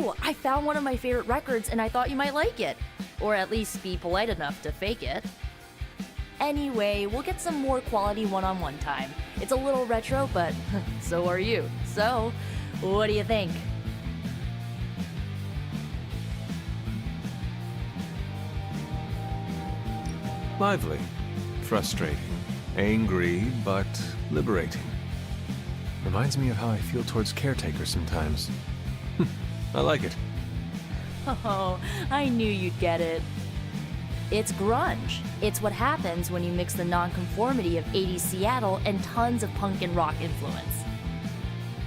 Ooh, I found one of my favorite records and I thought you might like it. Or at least be polite enough to fake it. Anyway, we'll get some more quality one-on-one time. It's a little retro, but so are you. So, what do you think? Lively, frustrating, angry, but liberating. Reminds me of how I feel towards caretakers sometimes. I like it. Oh, I knew you'd get it. It's grunge. It's what happens when you mix the nonconformity of 80s Seattle and tons of punk and rock influence.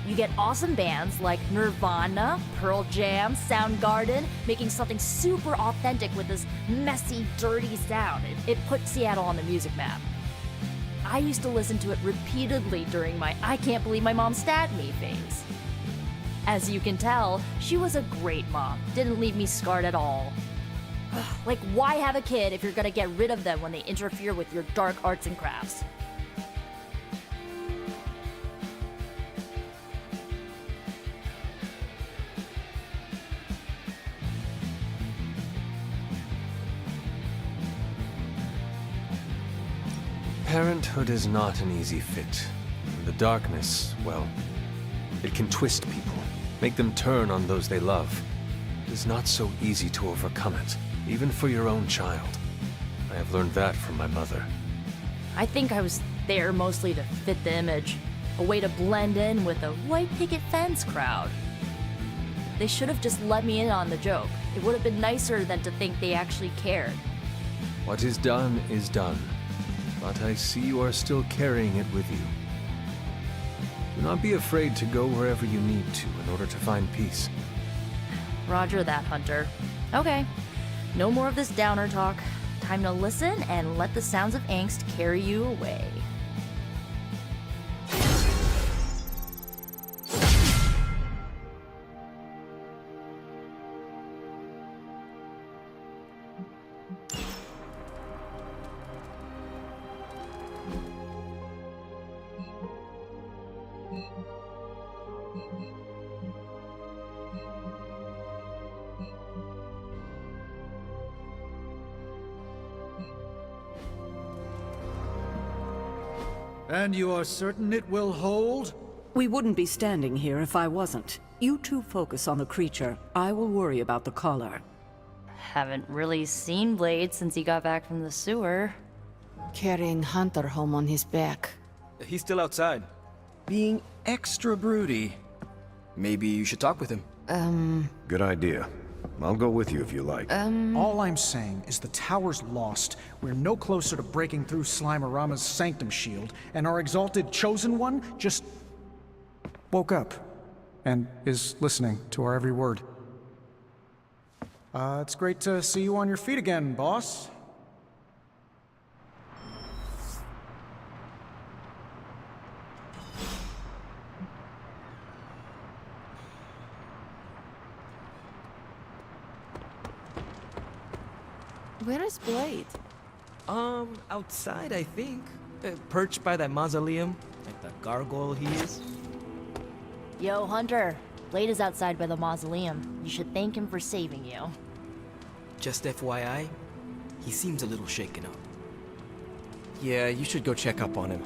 You get awesome bands like Nirvana, Pearl Jam, Soundgarden, making something super authentic with this messy, dirty sound. It put Seattle on the music map. I used to listen to it repeatedly during my I can't believe my mom stabbed me phase. As you can tell, she was a great mom, didn't leave me scarred at all. Like, why have a kid if you're gonna get rid of them when they interfere with your dark arts and crafts? Parenthood is not an easy fit. The darkness, well, it can twist people, make them turn on those they love. It is not so easy to overcome it, even for your own child. I have learned that from my mother. I think I was there mostly to fit the image, a way to blend in with the white picket fence crowd. They should have just let me in on the joke. It would have been nicer than to think they actually cared. What is done is done, but I see you are still carrying it with you. Do not be afraid to go wherever you need to in order to find peace. Roger that, Hunter. Okay, no more of this downer talk. Time to listen and let the sounds of angst carry you away. And you are certain it will hold? We wouldn't be standing here if I wasn't. You two focus on the creature. I will worry about the collar. Haven't really seen Blade since he got back from the sewer. Carrying Hunter home on his back. He's still outside. Being extra broody. Maybe you should talk with him. Good idea. I'll go with you if you like. All I'm saying is the tower's lost. We're no closer to breaking through Slimerama's sanctum shield, and our exalted chosen one just woke up and is listening to our every word. It's great to see you on your feet again, boss. Where is Blade? Outside, I think. Perched by that mausoleum, like the gargoyle he is. Yo, Hunter. Blade is outside by the mausoleum. You should thank him for saving you. Just FYI, he seems a little shaken up. Yeah, you should go check up on him.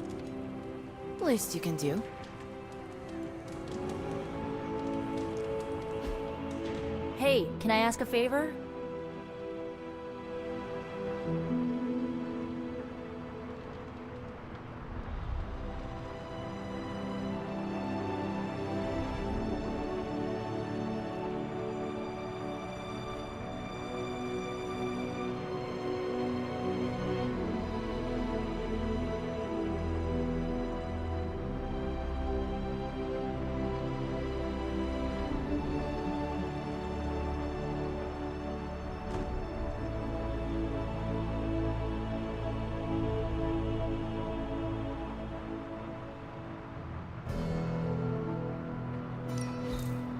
Least you can do. Hey, can I ask a favor?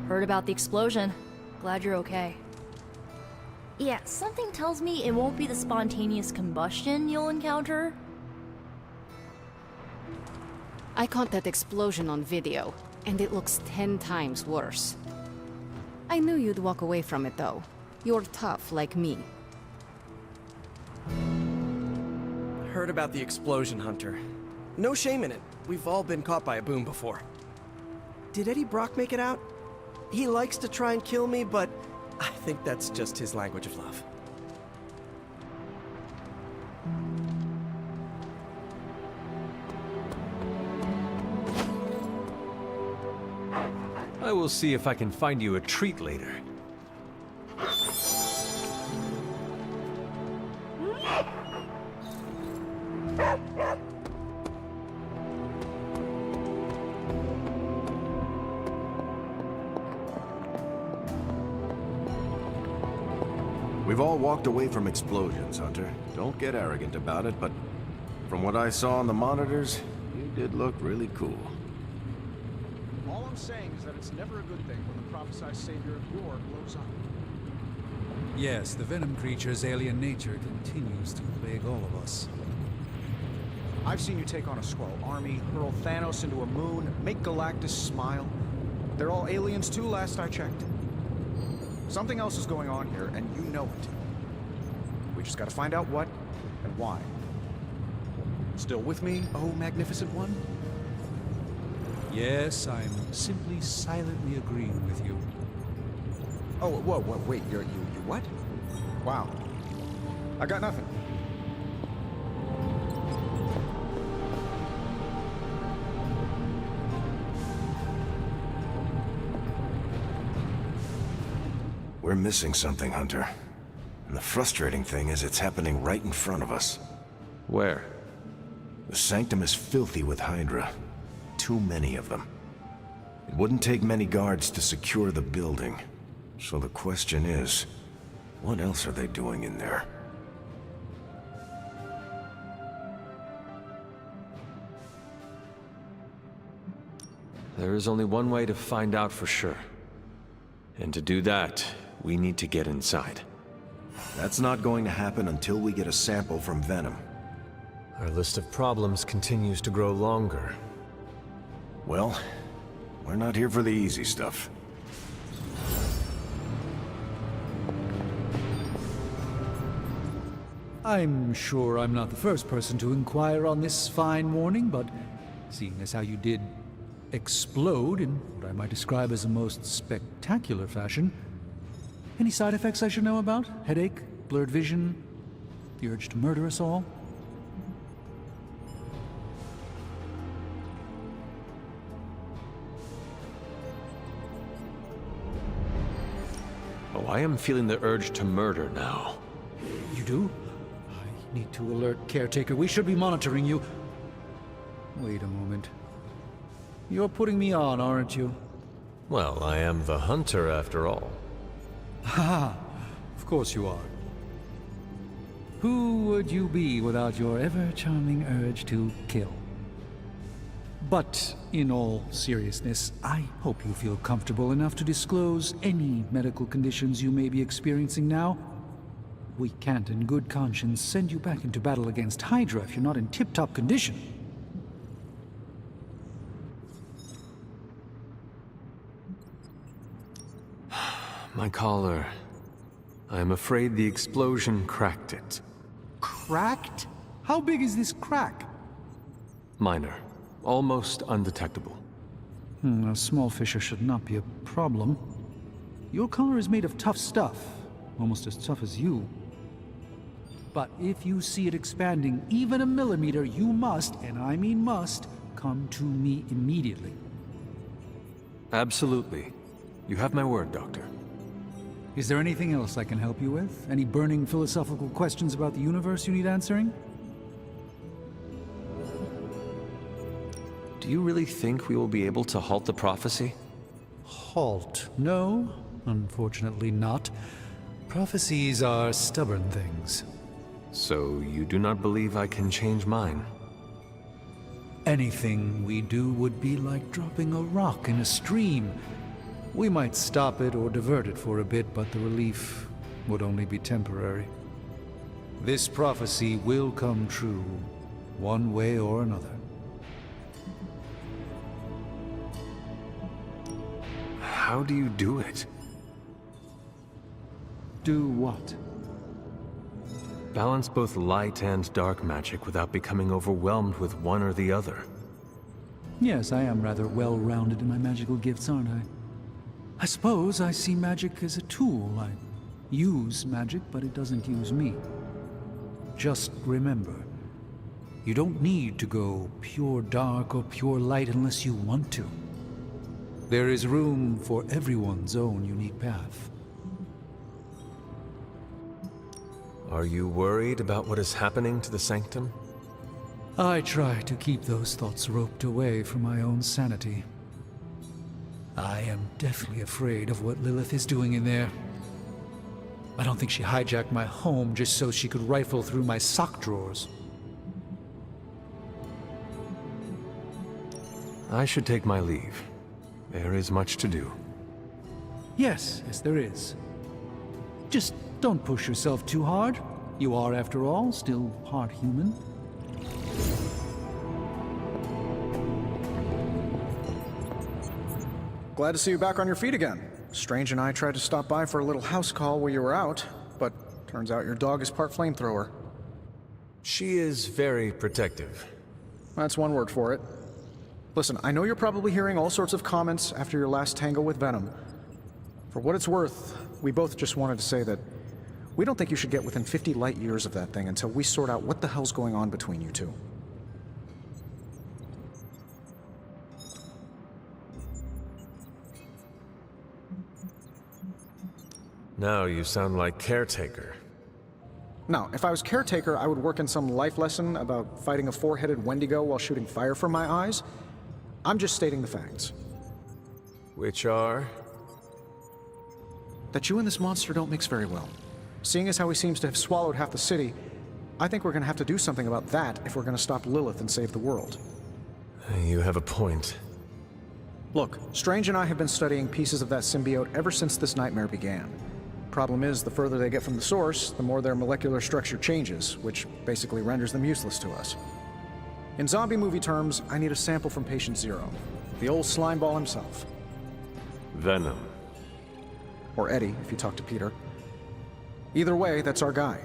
Heard about the explosion. Glad you're okay. Yeah, something tells me it won't be the spontaneous combustion you'll encounter. I caught that explosion on video, and it looks 10 times worse. I knew you'd walk away from it, though. You're tough, like me. Heard about the explosion, Hunter. No shame in it. We've all been caught by a boom before. Did Eddie Brock make it out? He likes to try and kill me, but I think that's just his language of love. I will see if I can find you a treat later. We've all walked away from explosions, Hunter. Don't get arrogant about it, but from what I saw on the monitors, you did look really cool. All I'm saying is that it's never a good thing when the prophesized savior of yore blows up. Yes, the venom creature's alien nature continues to plague all of us. I've seen you take on a Skrull army, hurl Thanos into a moon, make Galactus smile. They're all aliens too, last I checked. Something else is going on here, and you know it. We just gotta find out what and why. Still with me, oh magnificent one? Yes, I'm simply silently agreeing with you. Oh, whoa, wait, you what? Wow. I got nothing. We're missing something, Hunter. And the frustrating thing is it's happening right in front of us. Where? The Sanctum is filthy with Hydra. Too many of them. It wouldn't take many guards to secure the building. So the question is, what else are they doing in there? There is only one way to find out for sure. And to do that, we need to get inside. That's not going to happen until we get a sample from Venom. Our list of problems continues to grow longer. Well, we're not here for the easy stuff. I'm sure I'm not the first person to inquire on this fine morning, but seeing as how you did explode in what I might describe as a most spectacular fashion, any side effects I should know about? Headache, blurred vision, the urge to murder us all? Oh, I am feeling the urge to murder now. You do? I need to alert Caretaker. We should be monitoring you. Wait a moment. You're putting me on, aren't you? Well, I am the hunter after all. Ha! Of course you are. Who would you be without your ever-charming urge to kill? But, in all seriousness, I hope you feel comfortable enough to disclose any medical conditions you may be experiencing now. We can't in good conscience send you back into battle against Hydra if you're not in tip-top condition. My collar. I am afraid the explosion cracked it. Cracked? How big is this crack? Minor. Almost undetectable. A small fissure should not be a problem. Your collar is made of tough stuff, almost as tough as you. But if you see it expanding even a millimeter, you must, and I mean must, come to me immediately. Absolutely. You have my word, Doctor. Is there anything else I can help you with? Any burning philosophical questions about the universe you need answering? Do you really think we will be able to halt the prophecy? Halt? No, unfortunately not. Prophecies are stubborn things. So you do not believe I can change mine? Anything we do would be like dropping a rock in a stream. We might stop it or divert it for a bit, but the relief would only be temporary. This prophecy will come true, one way or another. How do you do it? Do what? Balance both light and dark magic without becoming overwhelmed with one or the other. Yes, I am rather well-rounded in my magical gifts, aren't I? I suppose I see magic as a tool. I use magic, but it doesn't use me. Just remember, you don't need to go pure dark or pure light unless you want to. There is room for everyone's own unique path. Are you worried about what is happening to the Sanctum? I try to keep those thoughts roped away from my own sanity. I am deathly afraid of what Lilith is doing in there. I don't think she hijacked my home just so she could rifle through my sock drawers. I should take my leave. There is much to do. Yes, there is. Just don't push yourself too hard. You are, after all, still part human. Glad to see you back on your feet again. Strange and I tried to stop by for a little house call while you were out, but turns out your dog is part flamethrower. She is very protective. That's one word for it. Listen, I know you're probably hearing all sorts of comments after your last tangle with Venom. For what it's worth, we both just wanted to say that we don't think you should get within 50 light years of that thing until we sort out what the hell's going on between you two. Now you sound like caretaker. Now, if I was caretaker, I would work in some life lesson about fighting a four-headed Wendigo while shooting fire from my eyes. I'm just stating the facts. Which are? That you and this monster don't mix very well. Seeing as how he seems to have swallowed half the city, I think we're gonna have to do something about that if we're gonna stop Lilith and save the world. You have a point. Look, Strange and I have been studying pieces of that symbiote ever since this nightmare began. Problem is, the further they get from the source, the more their molecular structure changes, which basically renders them useless to us. In zombie movie terms, I need a sample from Patient Zero, the old slimeball himself. Venom. Or Eddie, if you talk to Peter. Either way, that's our guy.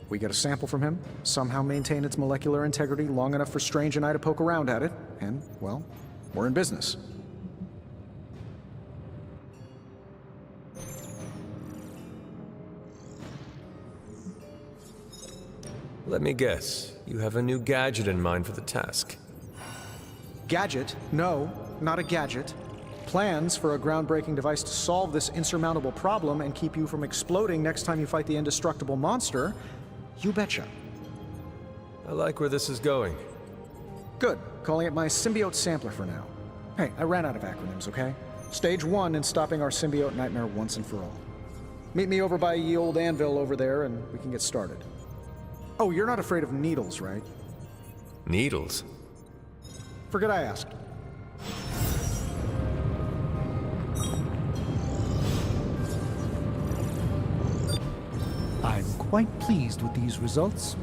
We get a sample from him, somehow maintain its molecular integrity long enough for Strange and I to poke around at it, and, well, we're in business. Let me guess. You have a new gadget in mind for the task. Gadget? No, not a gadget. Plans for a groundbreaking device to solve this insurmountable problem and keep you from exploding next time you fight the indestructible monster? You betcha. I like where this is going. Good. Calling it my symbiote sampler for now. Hey, I ran out of acronyms, okay? Stage 1 in stopping our symbiote nightmare once and for all. Meet me over by ye old anvil over there and we can get started. Oh, you're not afraid of needles, right? Needles? Forget I asked. I'm quite pleased with these results.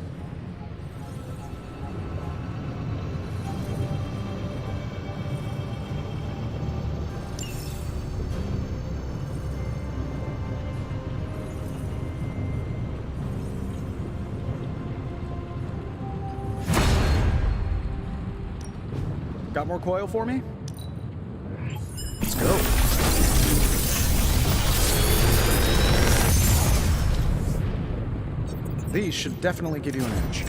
Got more coil for me? Let's go. These should definitely give you an edge.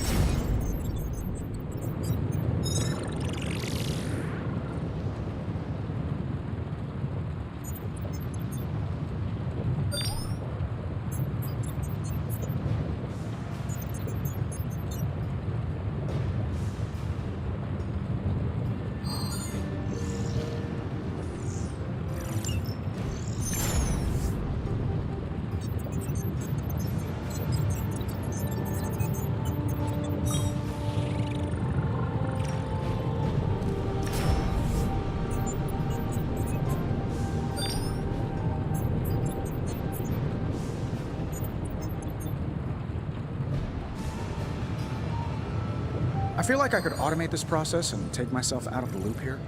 I feel like I could automate this process and take myself out of the loop here.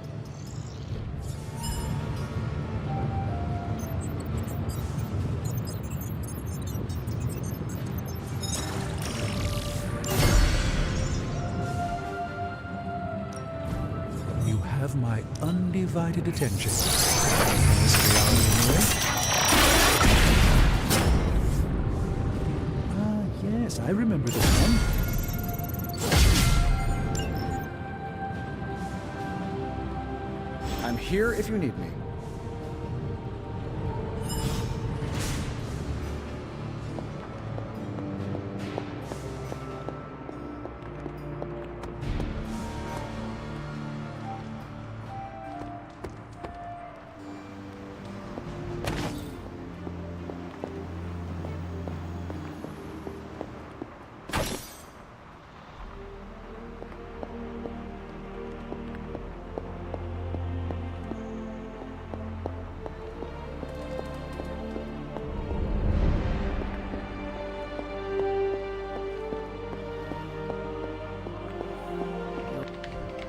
You have my undivided attention. Honestly, ah, yes, I remember this one. I'm here if you need me.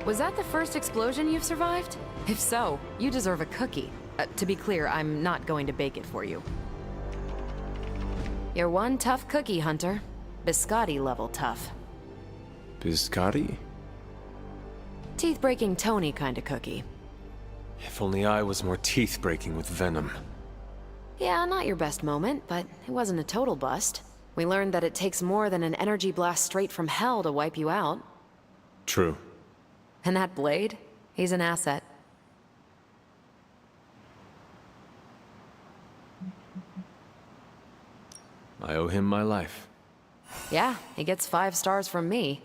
Was that the first explosion you've survived? If so, you deserve a cookie. To be clear, I'm not going to bake it for you. You're one tough cookie, Hunter. Biscotti level tough. Biscotti? Teeth-breaking Tony kind of cookie. If only I was more teeth-breaking with venom. Yeah, not your best moment, but it wasn't a total bust. We learned that it takes more than an energy blast straight from hell to wipe you out. True. And that blade? He's an asset. I owe him my life. Yeah, he gets 5 stars from me.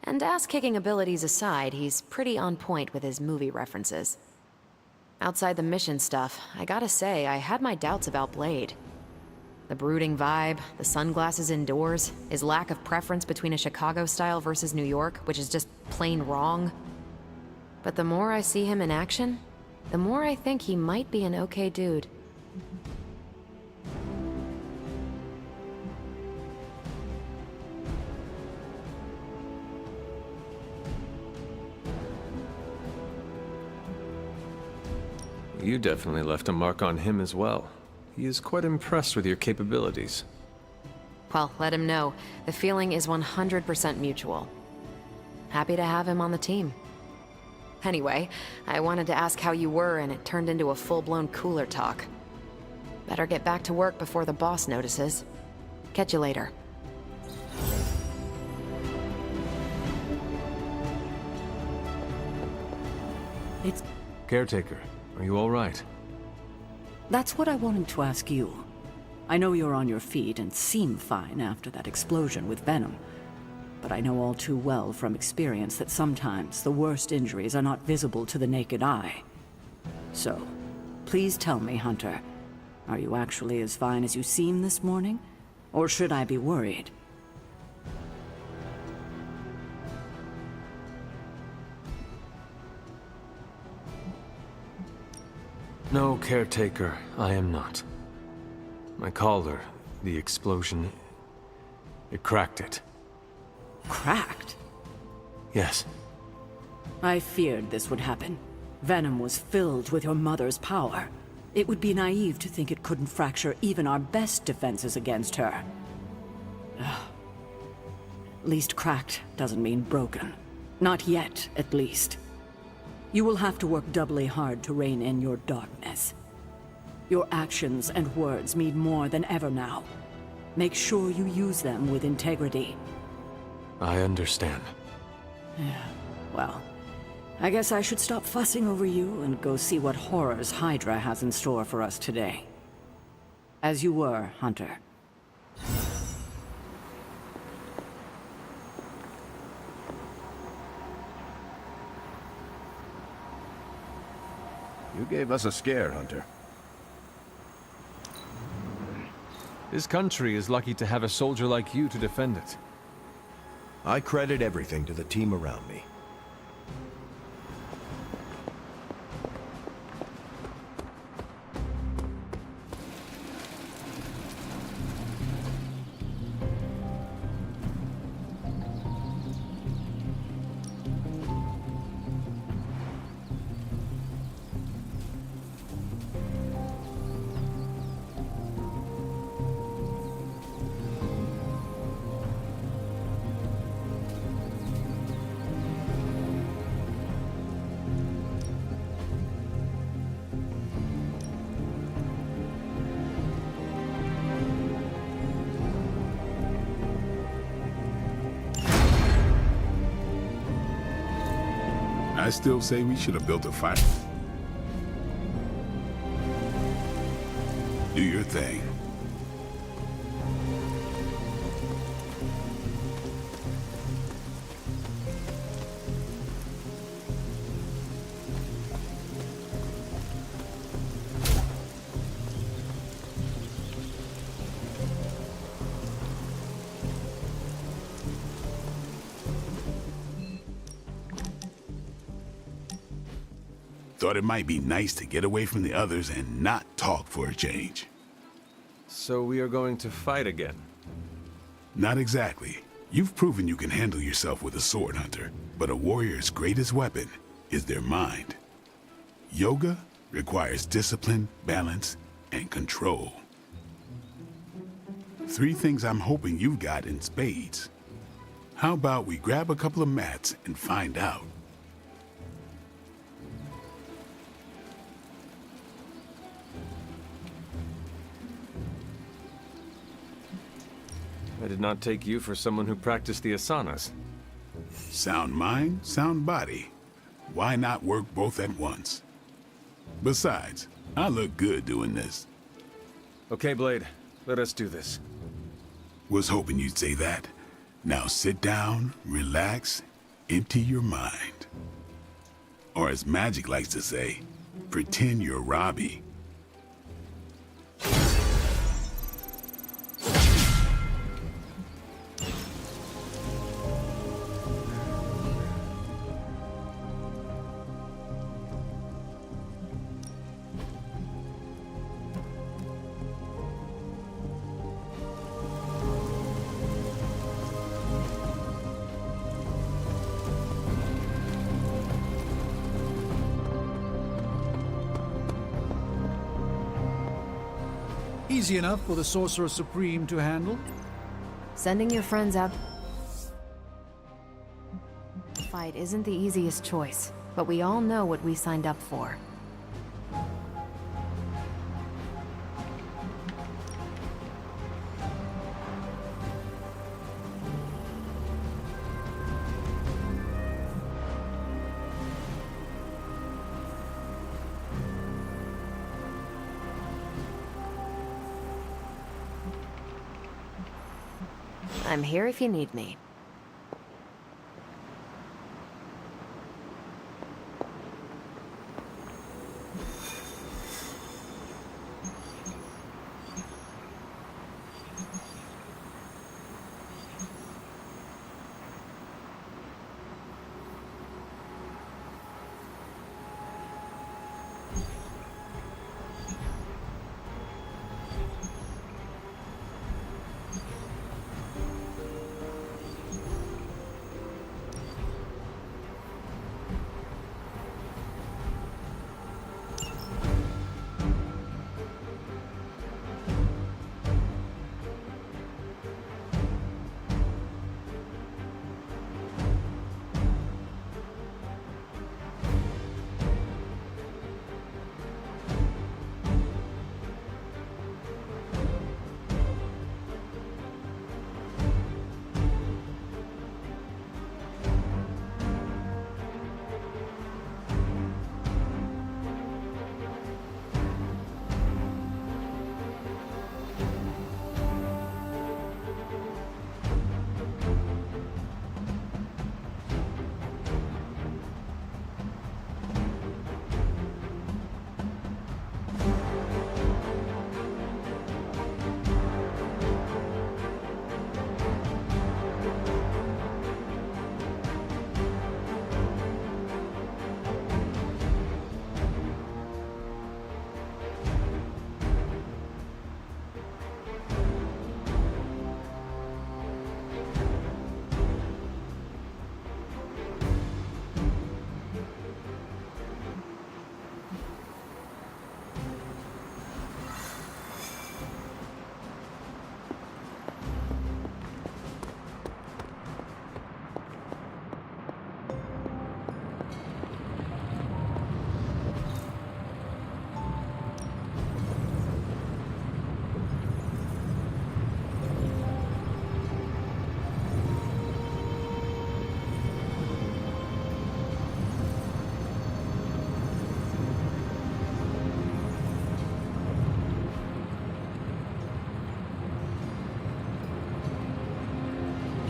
And ass-kicking abilities aside, he's pretty on point with his movie references. Outside the mission stuff, I gotta say, I had my doubts about Blade. The brooding vibe, the sunglasses indoors, his lack of preference between a Chicago style versus New York, which is just plain wrong. But the more I see him in action, the more I think he might be an okay dude. You definitely left a mark on him as well. He is quite impressed with your capabilities. Well, let him know. The feeling is 100% mutual. Happy to have him on the team. Anyway, I wanted to ask how you were, and it turned into a full-blown cooler talk. Better get back to work before the boss notices. Catch you later. It's... Caretaker, are you all right? That's what I wanted to ask you. I know you're on your feet and seem fine after that explosion with Venom. But I know all too well from experience that sometimes the worst injuries are not visible to the naked eye. So, please tell me, Hunter, are you actually as fine as you seem this morning? Or should I be worried? No, Caretaker, I am not. My collar, the explosion, it cracked it. Cracked? Yes. I feared this would happen. Venom was filled with your mother's power. It would be naive to think it couldn't fracture even our best defenses against her. Ugh. At least cracked doesn't mean broken. Not yet, at least. You will have to work doubly hard to rein in your darkness. Your actions and words mean more than ever now. Make sure you use them with integrity. I understand. Yeah, well, I guess I should stop fussing over you and go see what horrors Hydra has in store for us today. As you were, Hunter. You gave us a scare, Hunter. This country is lucky to have a soldier like you to defend it. I credit everything to the team around me. I still say we should have built a fire. Do your thing. Thought it might be nice to get away from the others and not talk for a change. So we are going to fight again? Not exactly. You've proven you can handle yourself with a sword, Hunter, but a warrior's greatest weapon is their mind. Yoga requires discipline, balance, and control. 3 things I'm hoping you've got in spades. How about we grab a couple of mats and find out? I did not take you for someone who practiced the asanas. Sound mind, sound body. Why not work both at once? Besides, I look good doing this. Okay, Blade. Let us do this. Was hoping you'd say that. Now sit down, relax, empty your mind. Or as Magic likes to say, pretend you're Robbie. Easy enough for the Sorcerer Supreme to handle. Sending your friends out... Fight isn't the easiest choice, but we all know what we signed up for. I'm here if you need me.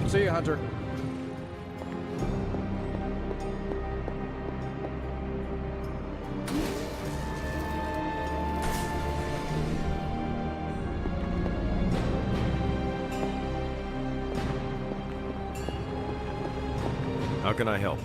See you, Hunter. How can I help?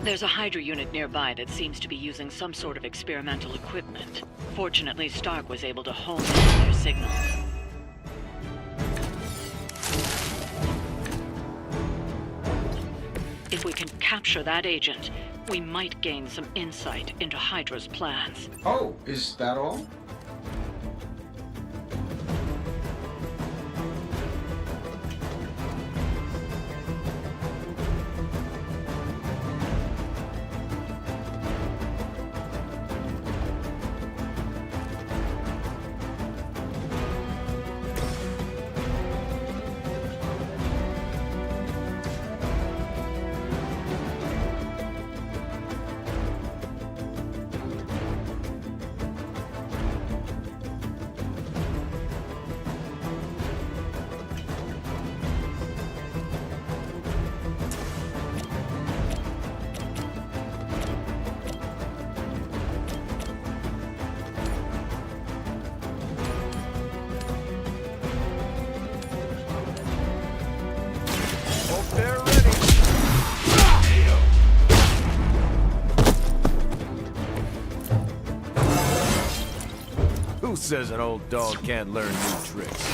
There's a Hydra unit nearby that seems to be using some sort of experimental equipment. Fortunately, Stark was able to hone in on their signals. If we can capture that agent, we might gain some insight into Hydra's plans. Oh, is that all? Who says an old dog can't learn new tricks?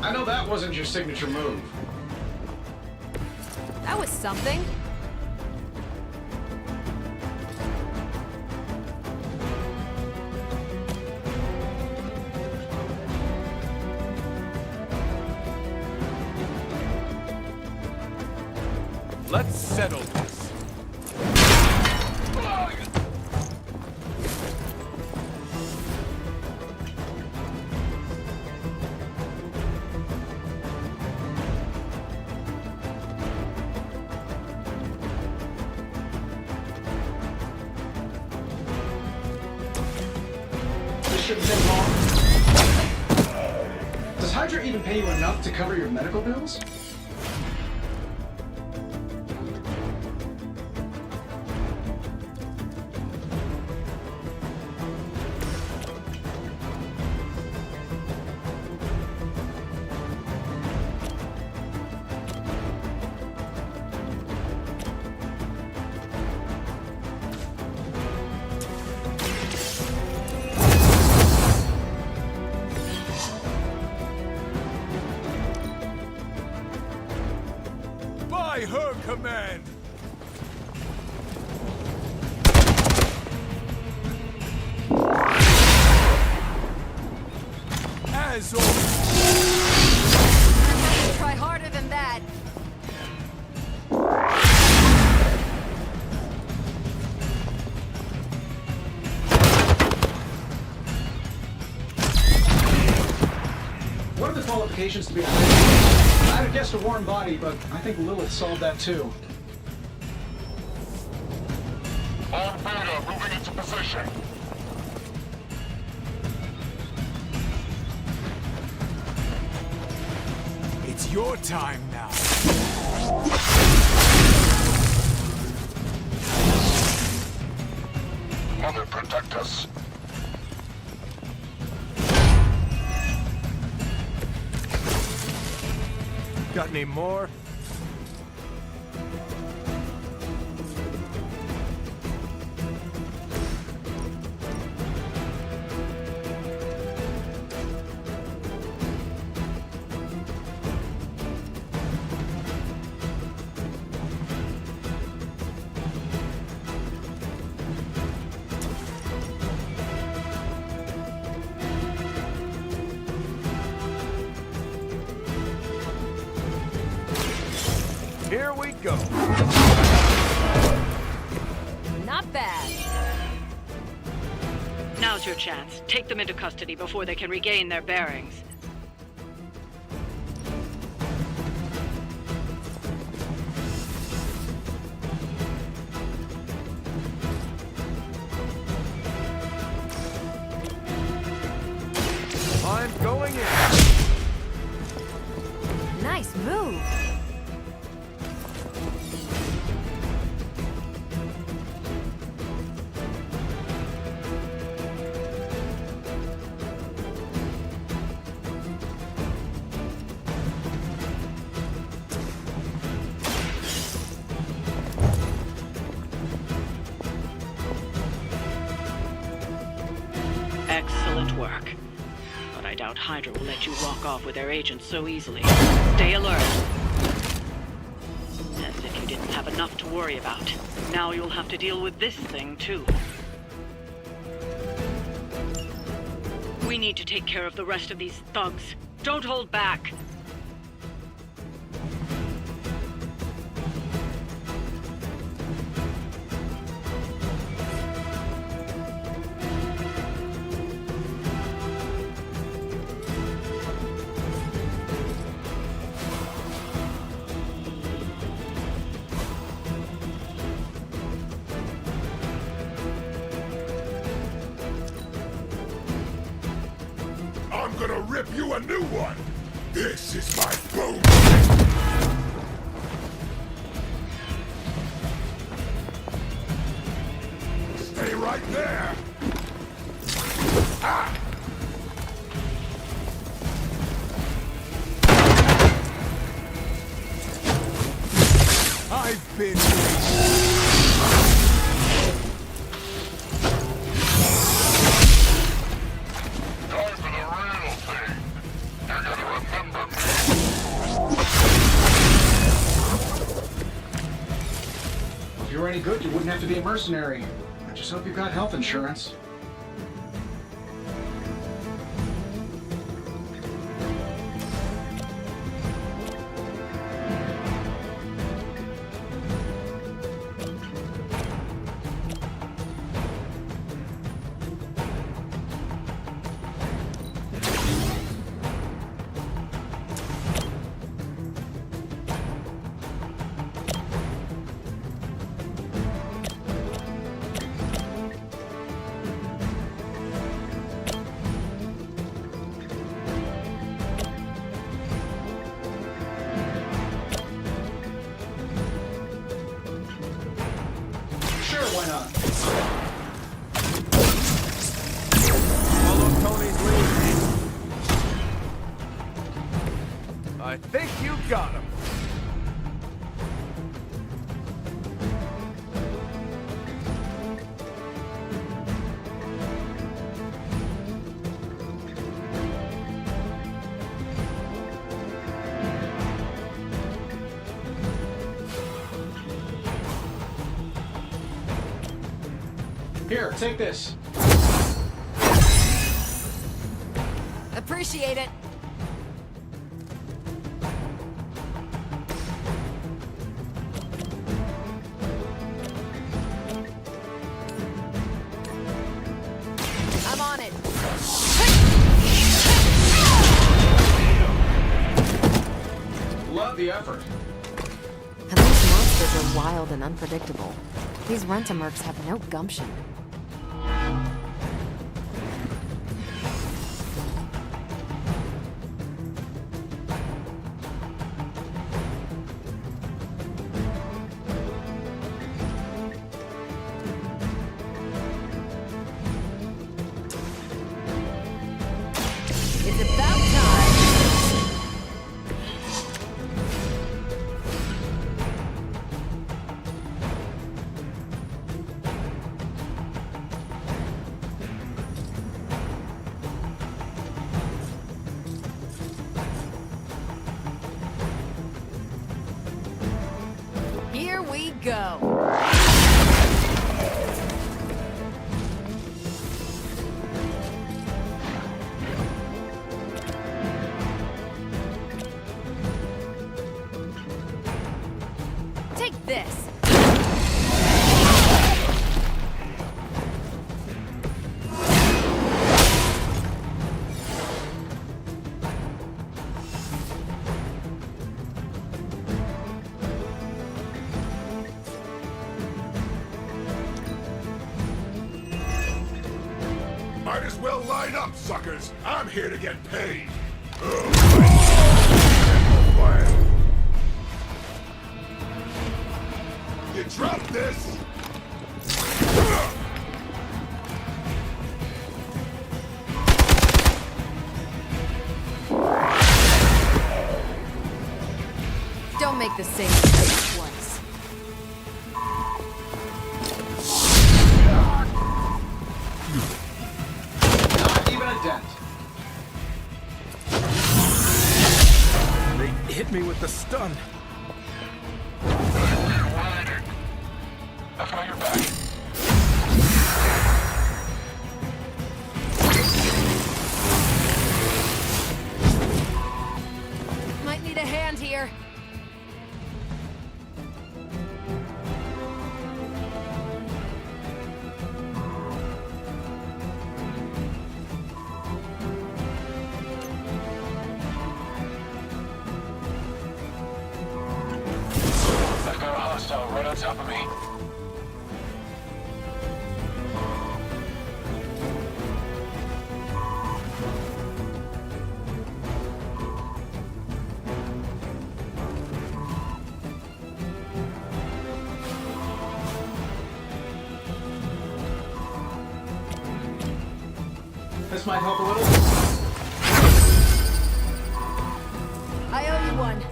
I know that wasn't your signature move. That was something. Let's settle this. shouldn't take long. Does Hydra even pay you enough to cover your medical bills? By her command! As always. Try harder than that. What are the qualifications to be a Hydra? I'd have guessed a warm body, but I think Lilith solved that too. All Beta moving into position. It's your time now. Mother, protect us. Got any more? Here we go. Not bad. Now's your chance. Take them into custody before they can regain their bearings. I'm going in. Nice move. Excellent work. But I doubt Hydra will let you walk off with their agents so easily. Stay alert. As if you didn't have enough to worry about. Now you'll have to deal with this thing, too. We need to take care of the rest of these thugs. Don't hold back. I'm gonna rip you a new one. This is my boom. Stay right there. Ah! I've been Time for the real thing. You're gonna remember me. If you were any good, you wouldn't have to be a mercenary. I just hope you've got health insurance. I think you got him. Here, take this. Appreciate it. I'm on it. Love the effort. And these monsters are wild and unpredictable. These rent-a-mercs have no gumption. It's about time. Here we go. Take this. Might as well line up, suckers. I'm here to get paid. You drop this. Don't make the same mistake twice. Not even a dent. They hit me with the stun. I've got your back. Might need a hand here. I've got a hostile right on top of me. This might help a little. I owe you one.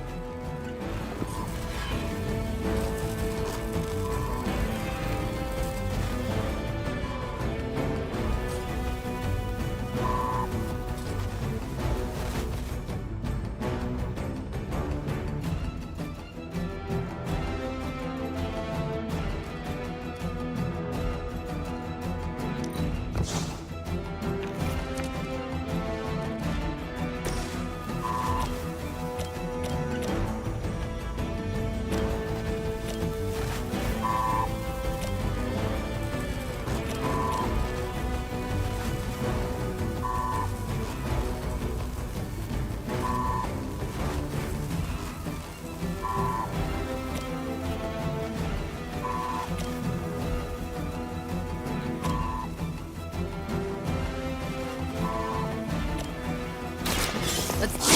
Let's do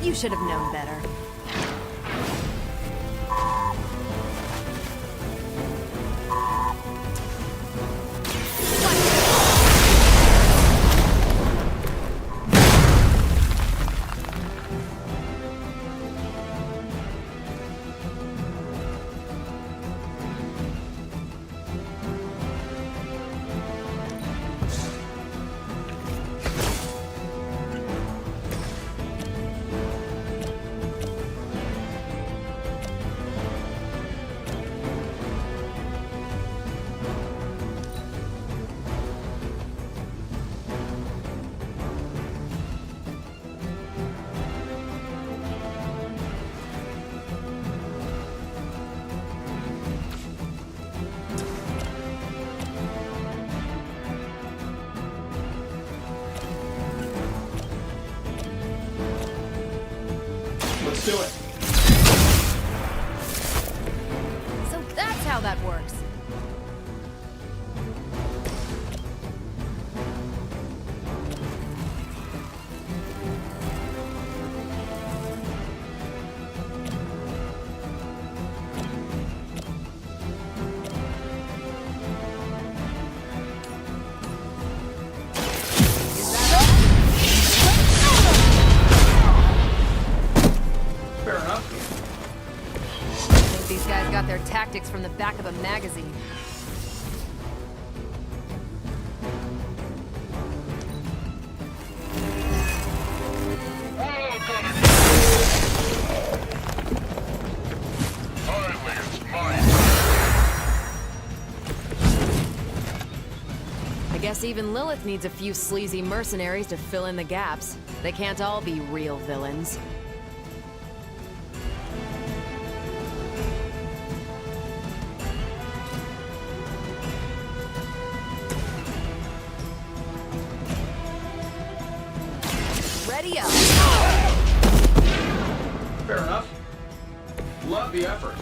it. You should have known better. Let's do it. So that's how that works. Fair enough. I think these guys got their tactics from the back of a magazine. Finally, it's mine. I guess even Lilith needs a few sleazy mercenaries to fill in the gaps. They can't all be real villains. Ready up! Fair enough. Love the effort.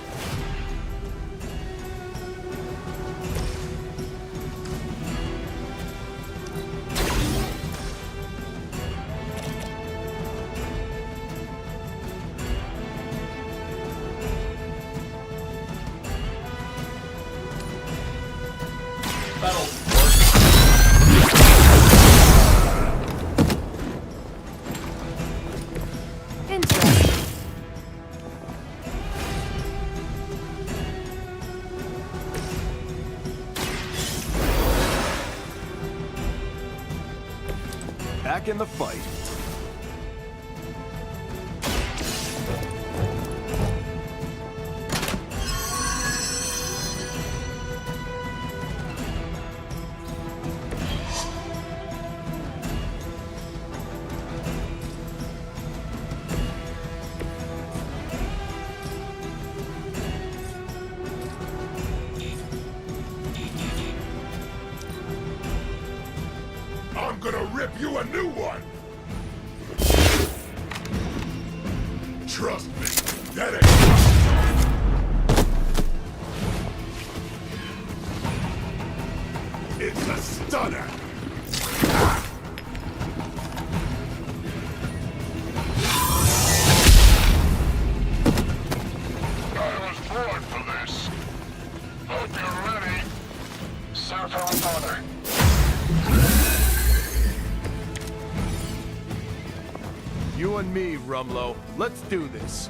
That'll work. Interesting. Back in the fight. I'm gonna rip you a new one! Trust me, that ain't nothing. It's a stunner! I was born for this. Hope you're ready. Sir for a father. You and me, Rumlow. Let's do this.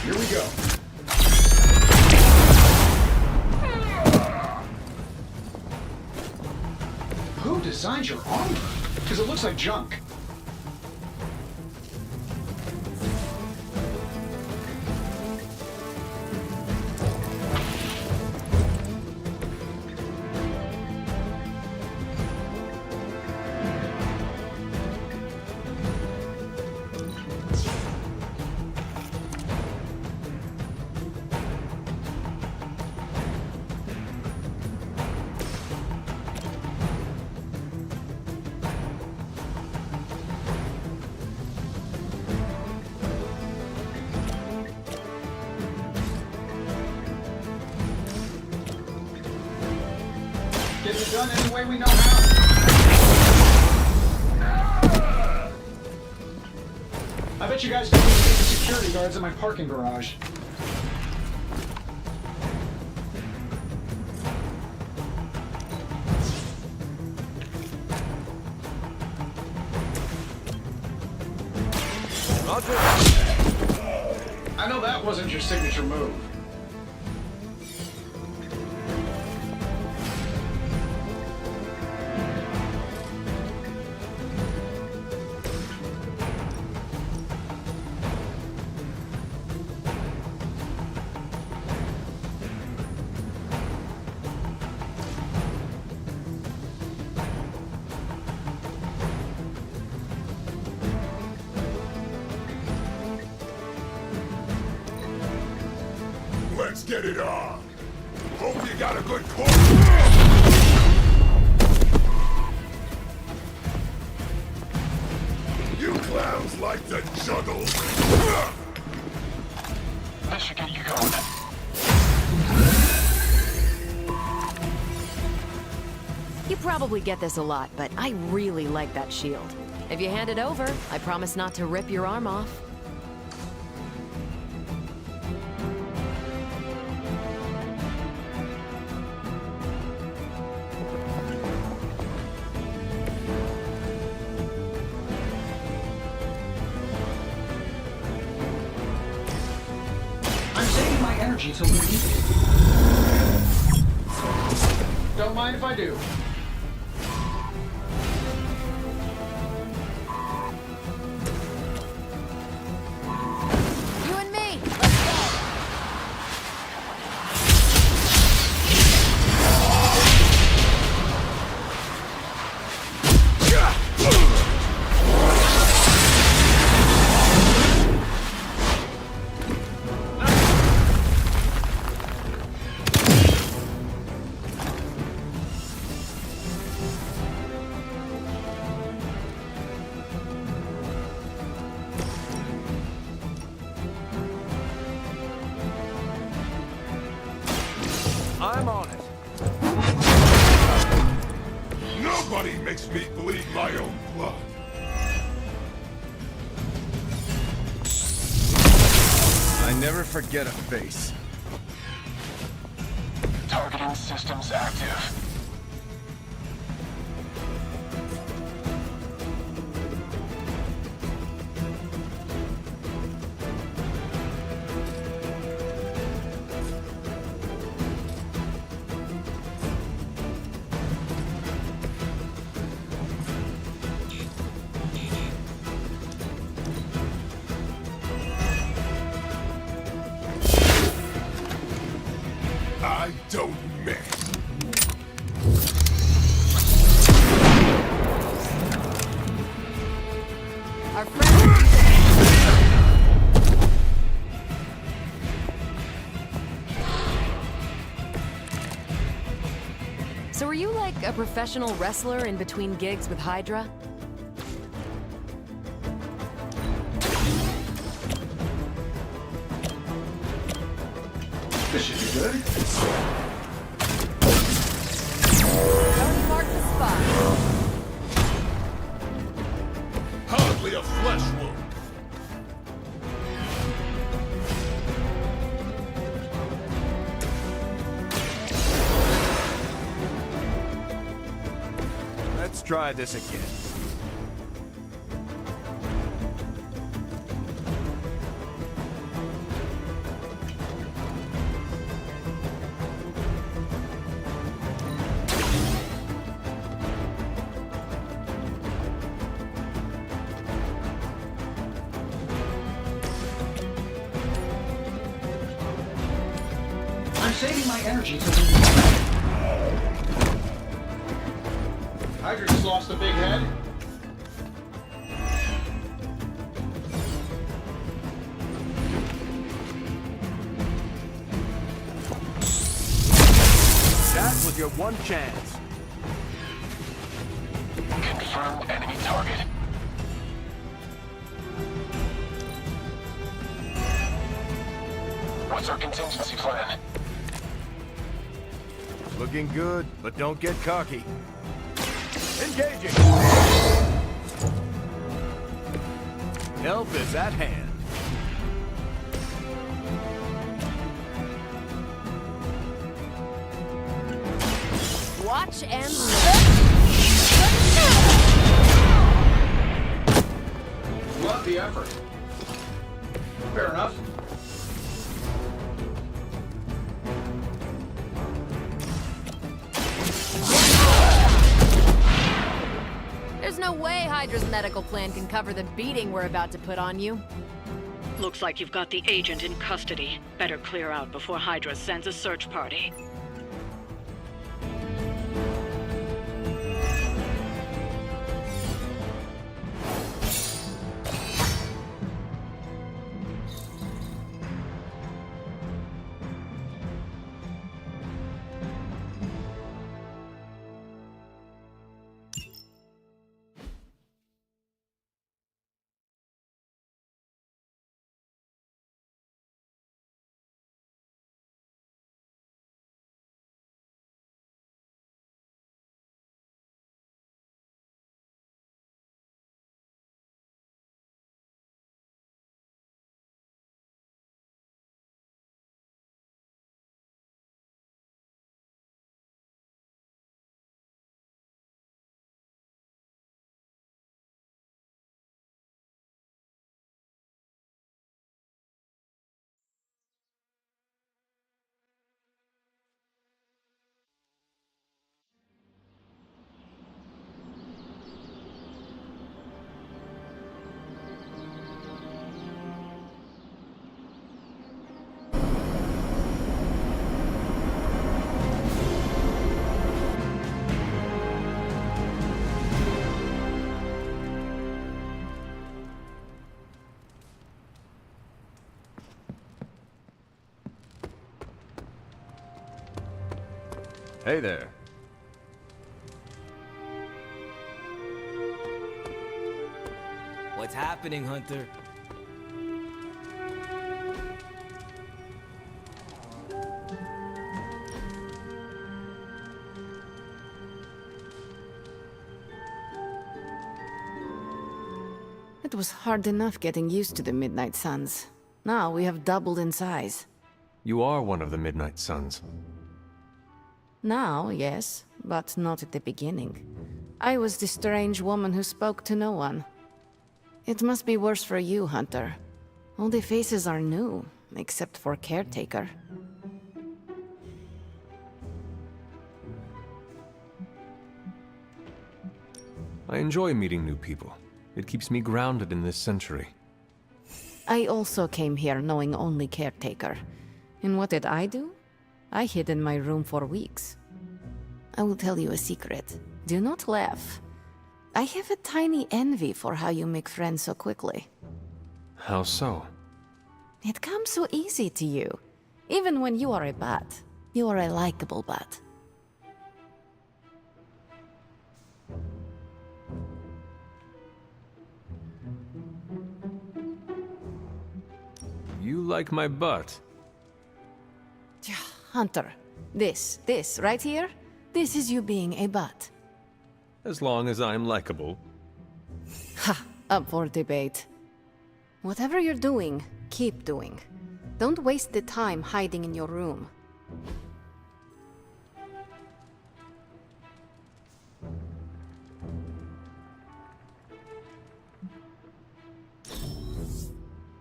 Here we go. Who designed your armor? Because it looks like junk. Get it done any way we know how. I bet you guys can see the security guards in my parking garage. Roger. I know that wasn't your signature move. Let's get it on. Hope you got a good core. You clowns like to juggle. This should get you going. You probably get this a lot, but I really like that shield. If you hand it over, I promise not to rip your arm off. I'm saving my energy till we need it. Don't mind if I do. You and me! Let's go! I'm on it. Nobody makes me bleed my own blood. I never forget a face. Targeting systems active. I don't miss. Our friend... So are you like a professional wrestler in between gigs with Hydra? This should be good. Tony marked the spot. Hardly a flesh wound. Let's try this again. I'm saving my energy till we need it. Hydra just lost a big head. That was your one chance. Confirmed enemy target. What's our contingency plan? Looking good, but don't get cocky. Engaging! Help is at hand. Watch and learn. Love the effort. Fair enough. There's no way Hydra's medical plan can cover the beating we're about to put on you. Looks like you've got the agent in custody. Better clear out before Hydra sends a search party. Hey there. What's happening, Hunter? It was hard enough getting used to the Midnight Suns. Now we have doubled in size. You are one of the Midnight Suns. Now, yes, but not at the beginning. I was the strange woman who spoke to no one. It must be worse for you, Hunter. All the faces are new, except for Caretaker. I enjoy meeting new people. It keeps me grounded in this century. I also came here knowing only Caretaker. And what did I do? I hid in my room for weeks. I will tell you a secret. Do not laugh. I have a tiny envy for how you make friends so quickly. How so? It comes so easy to you. Even when you are a bat. You are a likable bat. You like my butt. Hunter, this right here, this is you being a bat. As long as I'm likable. Ha, up for debate. Whatever you're doing, keep doing. Don't waste the time hiding in your room.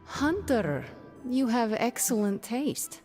Hunter, you have excellent taste.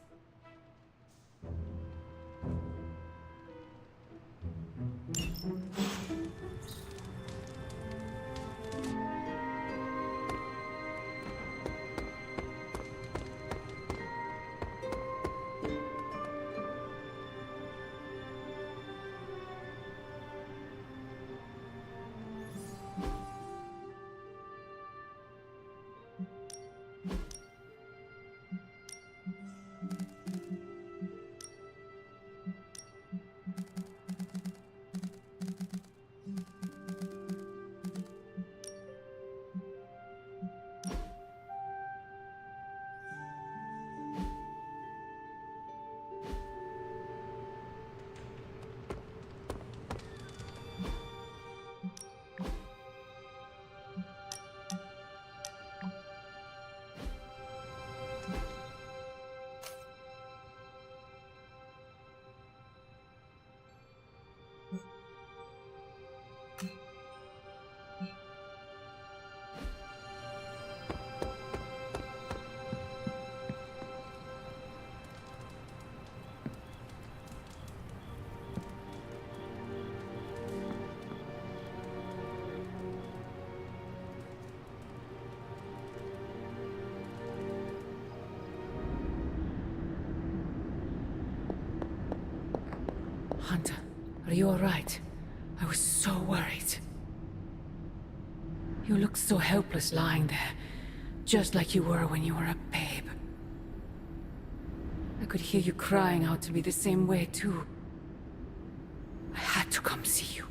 Hunter, are you alright? I was so worried. You looked so helpless lying there, just like you were when you were a babe. I could hear you crying out to me the same way, too. I had to come see you.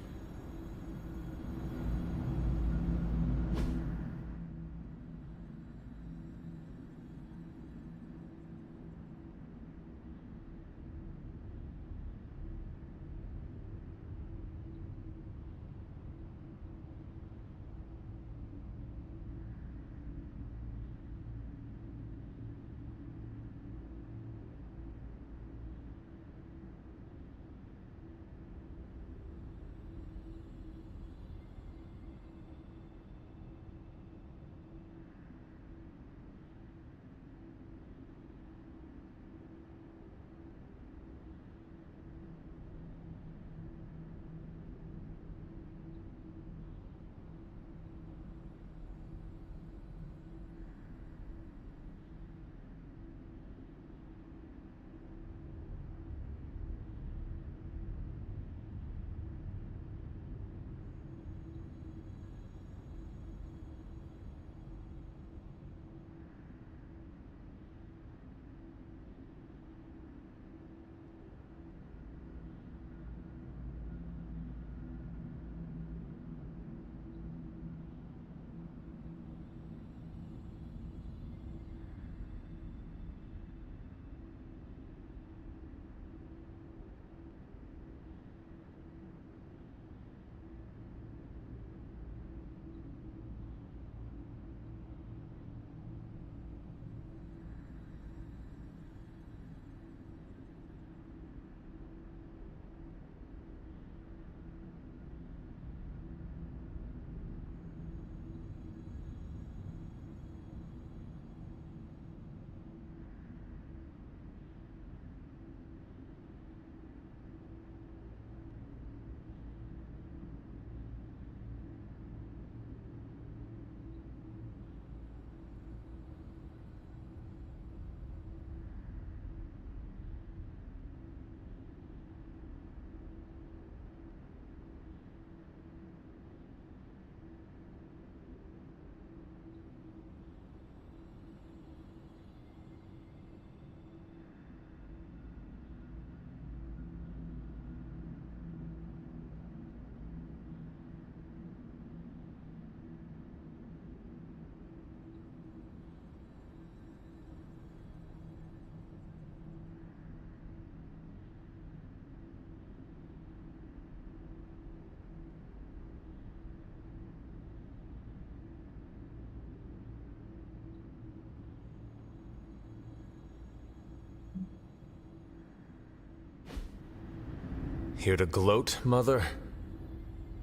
Here to gloat, Mother?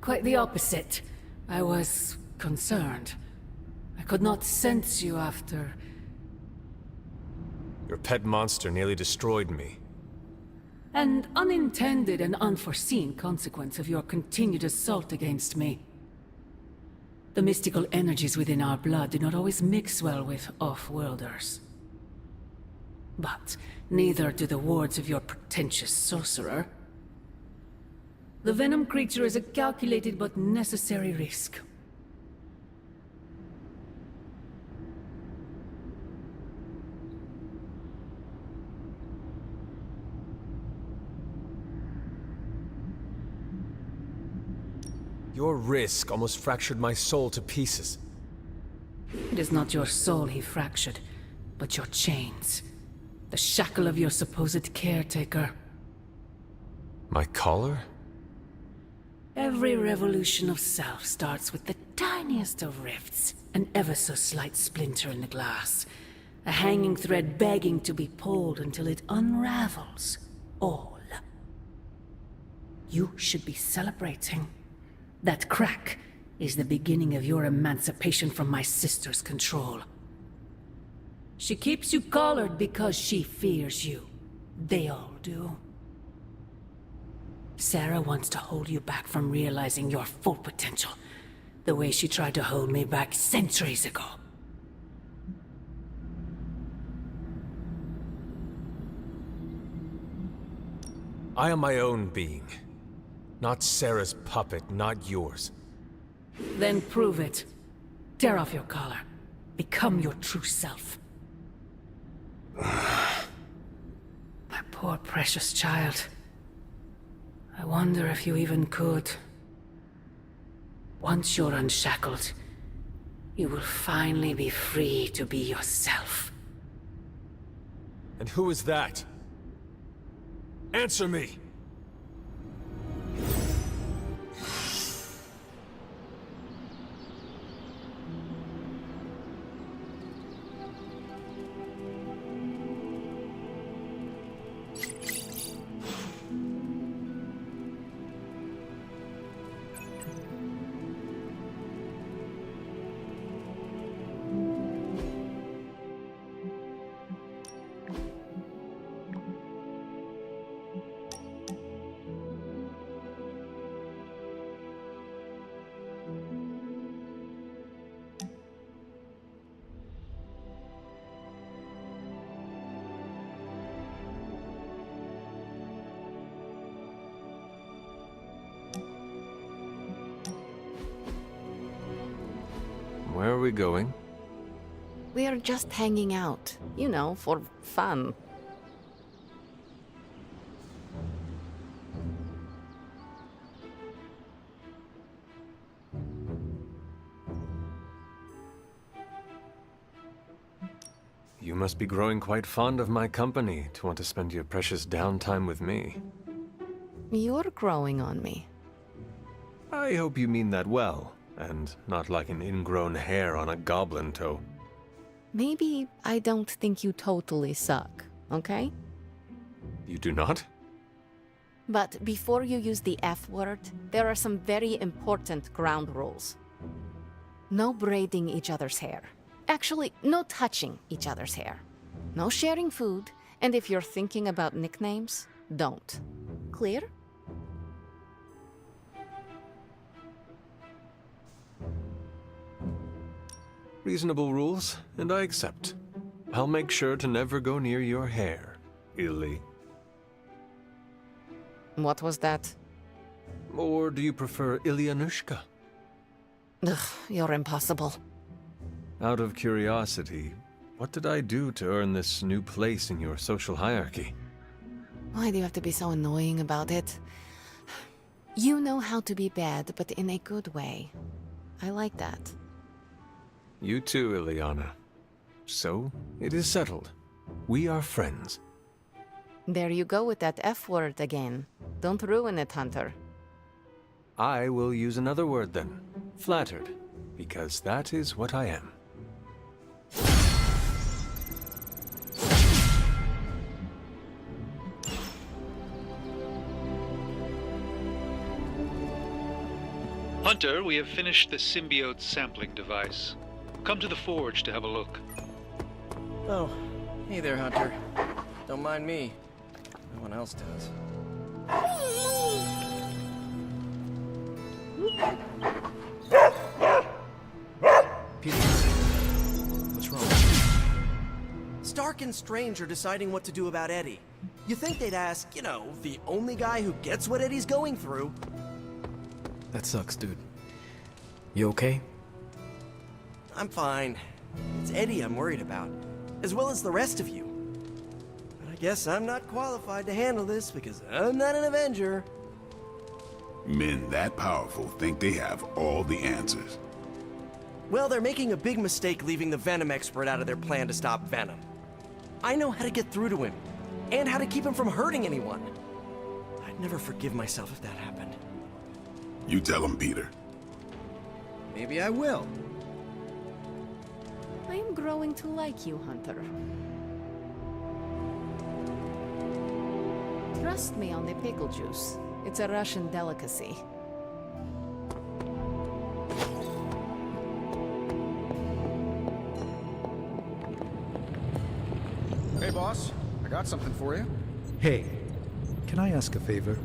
Quite the opposite. I was concerned. I could not sense you after... Your pet monster nearly destroyed me. An unintended and unforeseen consequence of your continued assault against me. The mystical energies within our blood do not always mix well with off-worlders. But neither do the wards of your pretentious sorcerer. The venom creature is a calculated but necessary risk. Your risk almost fractured my soul to pieces. It is not your soul he fractured, but your chains. The shackle of your supposed caretaker. My collar? Every revolution of self starts with the tiniest of rifts. An ever so slight splinter in the glass. A hanging thread begging to be pulled until it unravels all. You should be celebrating. That crack is the beginning of your emancipation from my sister's control. She keeps you collared because she fears you. They all do. Sarah wants to hold you back from realizing your full potential, the way she tried to hold me back centuries ago. I am my own being. Not Sarah's puppet, not yours. Then prove it. Tear off your collar. Become your true self. My poor precious child. I wonder if you even could. Once you're unshackled, you will finally be free to be yourself. And who is that? Answer me! Where are we going? We are just hanging out, you know, for fun. You must be growing quite fond of my company to want to spend your precious downtime with me. You're growing on me. I hope you mean that well, and not like an ingrown hair on a goblin toe. Maybe I don't think you totally suck, okay? You do not? But before you use the F word, there are some very important ground rules. No braiding each other's hair. Actually, no touching each other's hair. No sharing food, and if you're thinking about nicknames, don't. Clear? Reasonable rules, and I accept. I'll make sure to never go near your hair, Illy. What was that? Or do you prefer Ilyanushka? Ugh, you're impossible. Out of curiosity, what did I do to earn this new place in your social hierarchy? Why do you have to be so annoying about it? You know how to be bad, but in a good way. I like that. You too, Ilyana. So, it is settled. We are friends. There you go with that F word again. Don't ruin it, Hunter. I will use another word then. Flattered. Because that is what I am. Hunter, we have finished the symbiote sampling device. Come to the forge to have a look. Oh, hey there, Hunter. Don't mind me. No one else does. Peter, what's wrong? Stark and Strange are deciding what to do about Eddie. You think they'd ask, you know, the only guy who gets what Eddie's going through. That sucks, dude. You okay? I'm fine. It's Eddie I'm worried about, as well as the rest of you. But I guess I'm not qualified to handle this because I'm not an Avenger. Men that powerful think they have all the answers. Well, they're making a big mistake leaving the Venom expert out of their plan to stop Venom. I know how to get through to him, and how to keep him from hurting anyone. I'd never forgive myself if that happened. You tell him, Peter. Maybe I will. I am growing to like you, Hunter. Trust me on the pickle juice. It's a Russian delicacy. Hey, boss. I got something for you. Hey, can I ask a favor?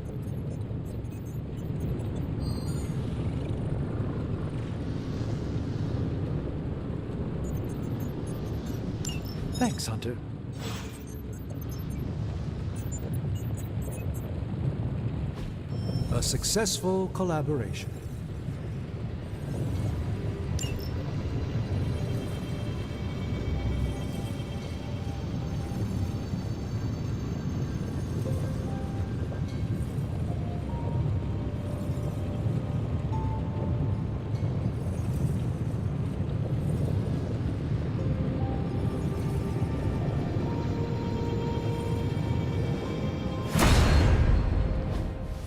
Thanks, Hunter. A successful collaboration.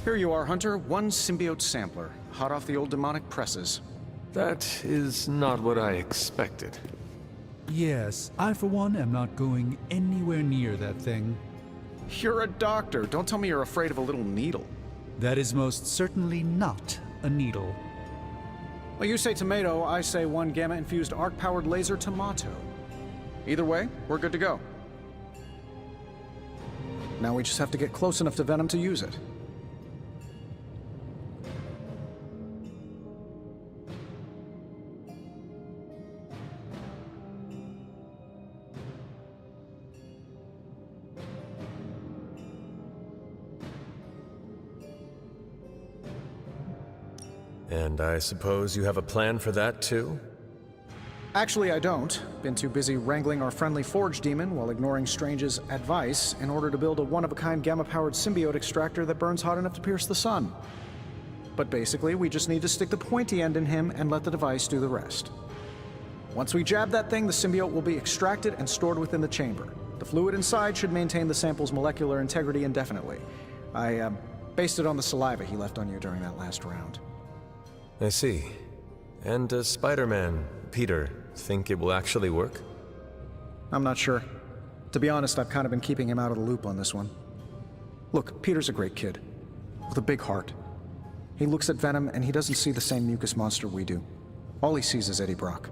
Here you are, Hunter. One symbiote sampler, hot off the old demonic presses. That is not what I expected. Yes, I for one am not going anywhere near that thing. You're a doctor. Don't tell me you're afraid of a little needle. That is most certainly not a needle. Well, you say tomato, I say one gamma-infused arc-powered laser tomato. Either way, we're good to go. Now we just have to get close enough to Venom to use it. And I suppose you have a plan for that, too? Actually, I don't. Been too busy wrangling our friendly Forge demon while ignoring Strange's advice in order to build a one-of-a-kind gamma-powered symbiote extractor that burns hot enough to pierce the sun. But basically, we just need to stick the pointy end in him and let the device do the rest. Once we jab that thing, the symbiote will be extracted and stored within the chamber. The fluid inside should maintain the sample's molecular integrity indefinitely. I based it on the saliva he left on you during that last round. I see. And does Spider-Man, Peter, think it will actually work? I'm not sure. To be honest, I've kind of been keeping him out of the loop on this one. Look, Peter's a great kid, with a big heart. He looks at Venom and he doesn't see the same mucus monster we do. All he sees is Eddie Brock.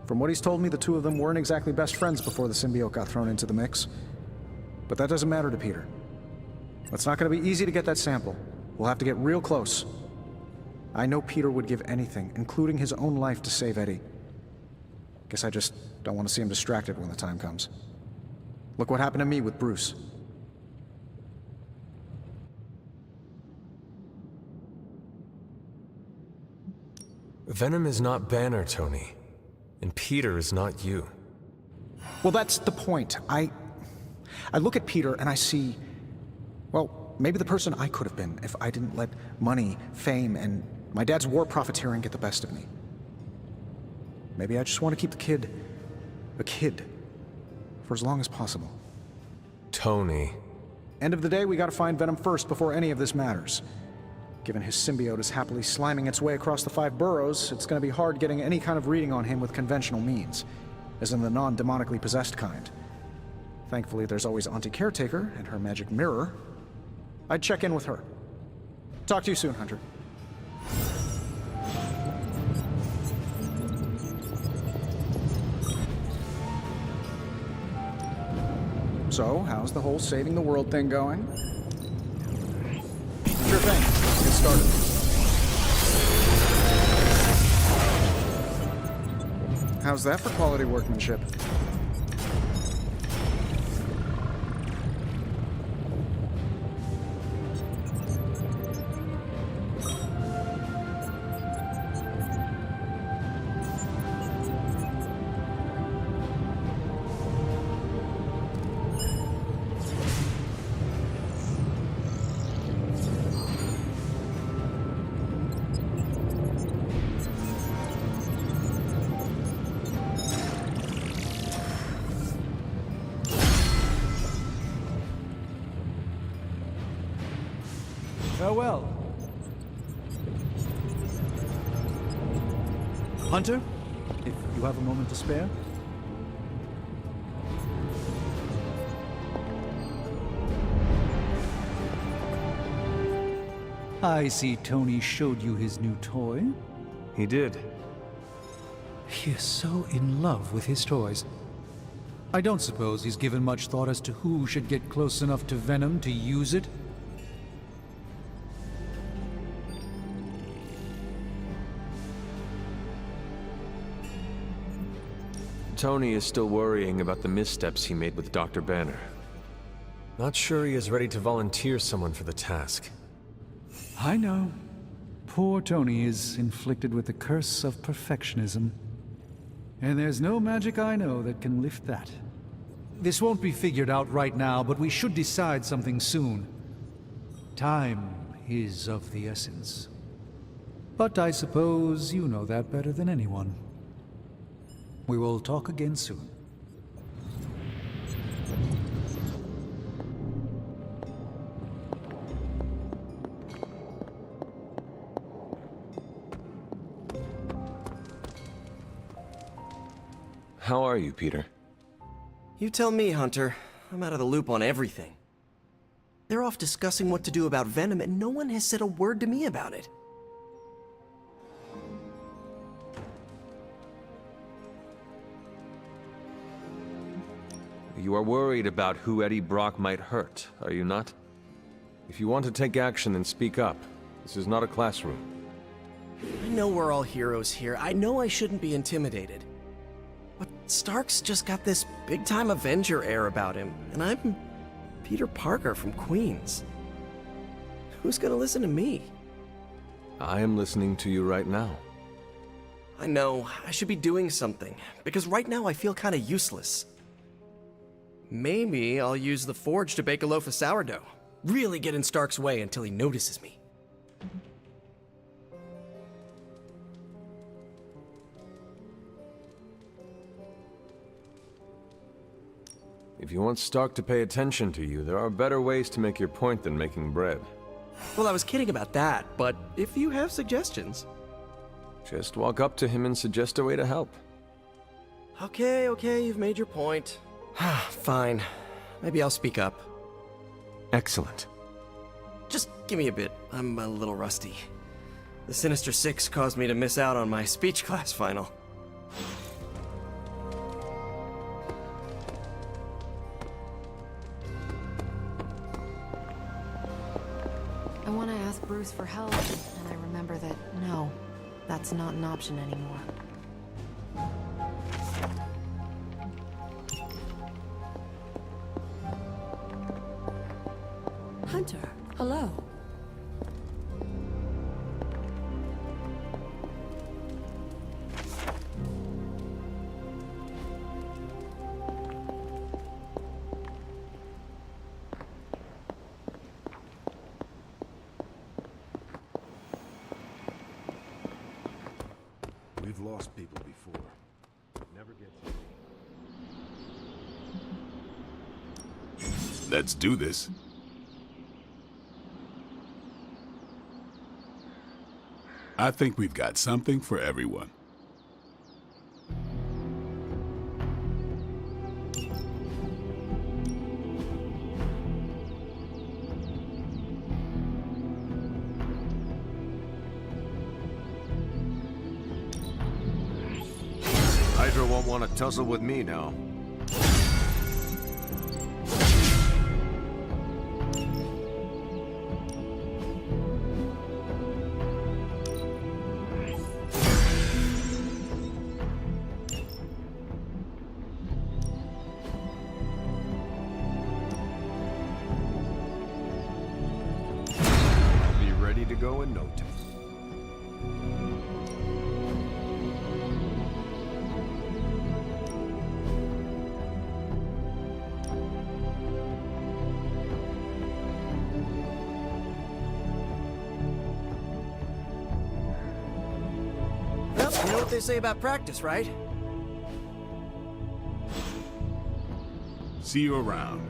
From what he's told me, the two of them weren't exactly best friends before the symbiote got thrown into the mix. But that doesn't matter to Peter. It's not going to be easy to get that sample. We'll have to get real close. I know Peter would give anything, including his own life, to save Eddie. Guess I just don't want to see him distracted when the time comes. Look what happened to me with Bruce. Venom is not Banner, Tony. And Peter is not you. Well, that's the point. I look at Peter and I see, well, maybe the person I could have been if I didn't let money, fame, and my dad's war profiteering get the best of me. Maybe I just want to keep the kid a kid for as long as possible. Tony. End of the day, we gotta find Venom first before any of this matters. Given his symbiote is happily sliming its way across the 5 boroughs, it's gonna be hard getting any kind of reading on him with conventional means, as in the non-demonically possessed kind. Thankfully, there's always Auntie Caretaker and her magic mirror. I'd check in with her. Talk to you soon, Hunter. So, how's the whole saving the world thing going? Sure thing. Let's get started. How's that for quality workmanship? Farewell. Hunter, if you have a moment to spare. I see Tony showed you his new toy. He did. He is so in love with his toys. I don't suppose he's given much thought as to who should get close enough to Venom to use it. Tony is still worrying about the missteps he made with Dr. Banner. Not sure he is ready to volunteer someone for the task. I know. Poor Tony is inflicted with the curse of perfectionism. And there's no magic I know that can lift that. This won't be figured out right now, but we should decide something soon. Time is of the essence. But I suppose you know that better than anyone. We will talk again soon. How are you, Peter? You tell me, Hunter. I'm out of the loop on everything. They're off discussing what to do about Venom, and no one has said a word to me about it. You are worried about who Eddie Brock might hurt, are you not? If you want to take action, then speak up. This is not a classroom. I know we're all heroes here. I know I shouldn't be intimidated. But Stark's just got this big-time Avenger air about him, and I'm Peter Parker from Queens. Who's gonna listen to me? I am listening to you right now. I know, I should be doing something, because right now I feel kinda useless. Maybe I'll use the forge to bake a loaf of sourdough. Really get in Stark's way until he notices me. If you want Stark to pay attention to you, there are better ways to make your point than making bread. Well, I was kidding about that, but if you have suggestions... Just walk up to him and suggest a way to help. Okay, you've made your point. Fine. Maybe I'll speak up. Excellent. Just give me a bit. I'm a little rusty. The Sinister Six caused me to miss out on my speech class final. I want to ask Bruce for help, and I remember that, no, that's not an option anymore. Hunter, hello. We've lost people before. Never gets. Let's do this. I think we've got something for everyone. Hydra won't want to tussle with me now. in no time. Well, you know what they say about practice, right? See you around.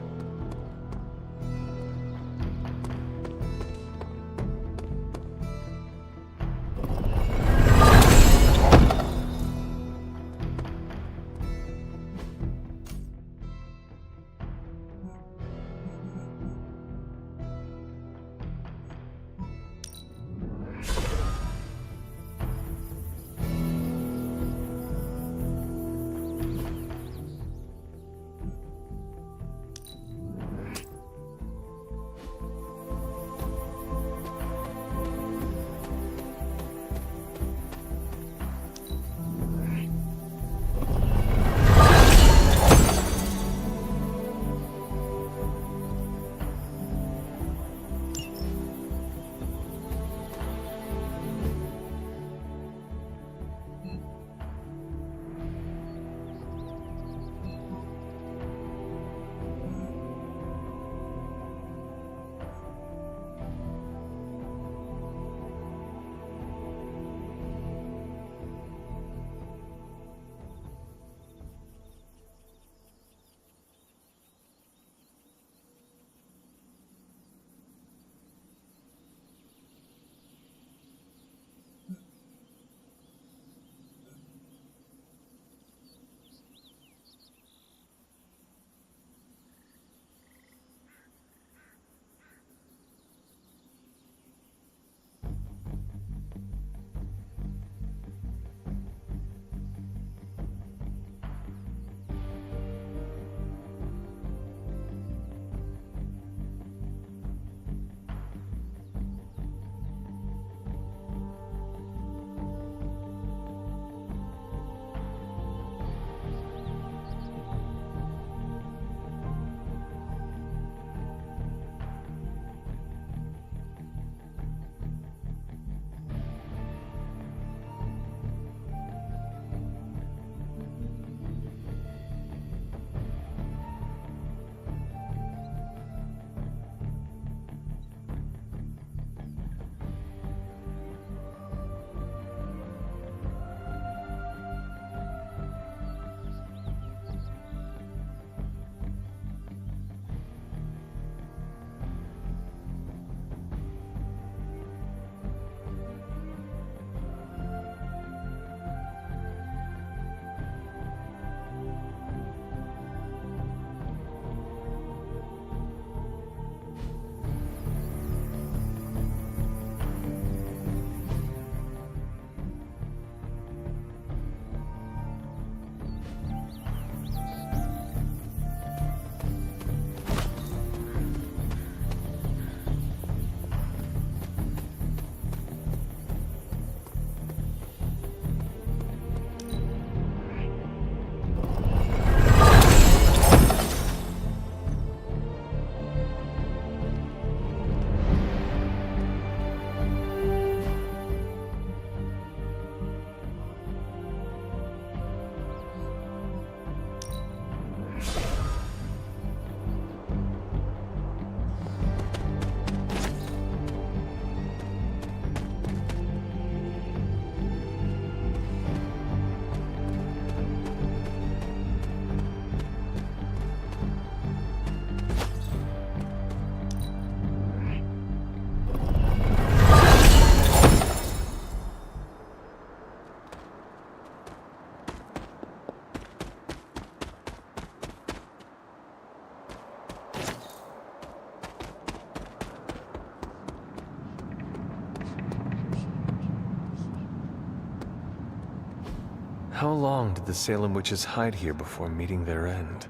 How long did the Salem witches hide here before meeting their end?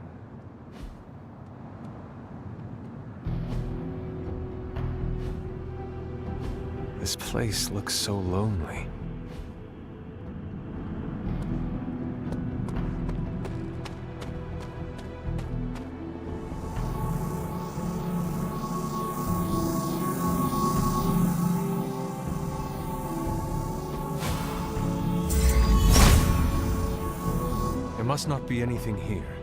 This place looks so lonely. must not be anything here.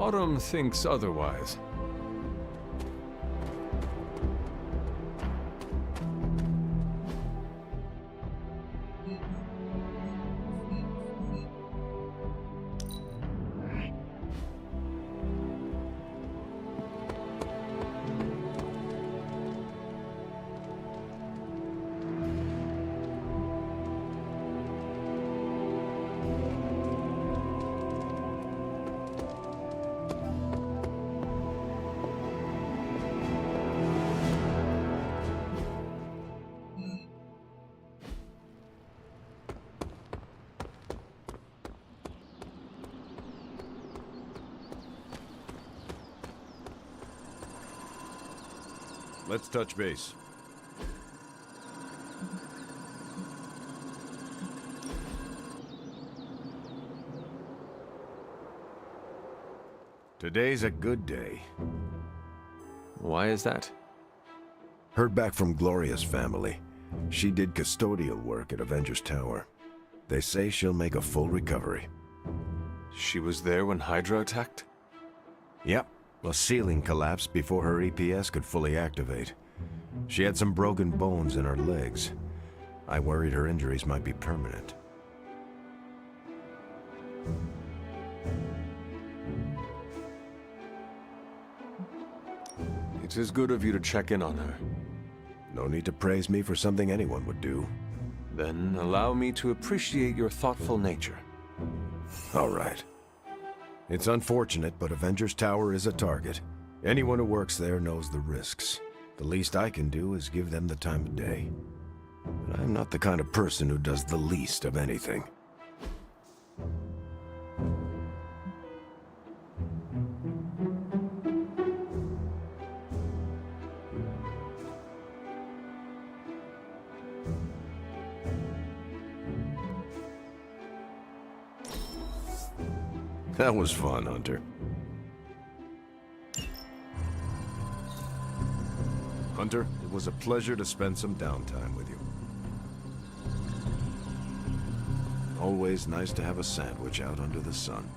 Autumn thinks otherwise. Let's touch base. Today's a good day. Why is that? Heard back from Gloria's family. She did custodial work at Avengers Tower. They say she'll make a full recovery. She was there when Hydra attacked? Yep. A ceiling collapsed before her EPS could fully activate. She had some broken bones in her legs. I worried her injuries might be permanent. It is good of you to check in on her. No need to praise me for something anyone would do. Then allow me to appreciate your thoughtful nature. All right. It's unfortunate, but Avengers Tower is a target. Anyone who works there knows the risks. The least I can do is give them the time of day. But I'm not the kind of person who does the least of anything. That was fun, Hunter. Hunter, it was a pleasure to spend some downtime with you. Always nice to have a sandwich out under the sun.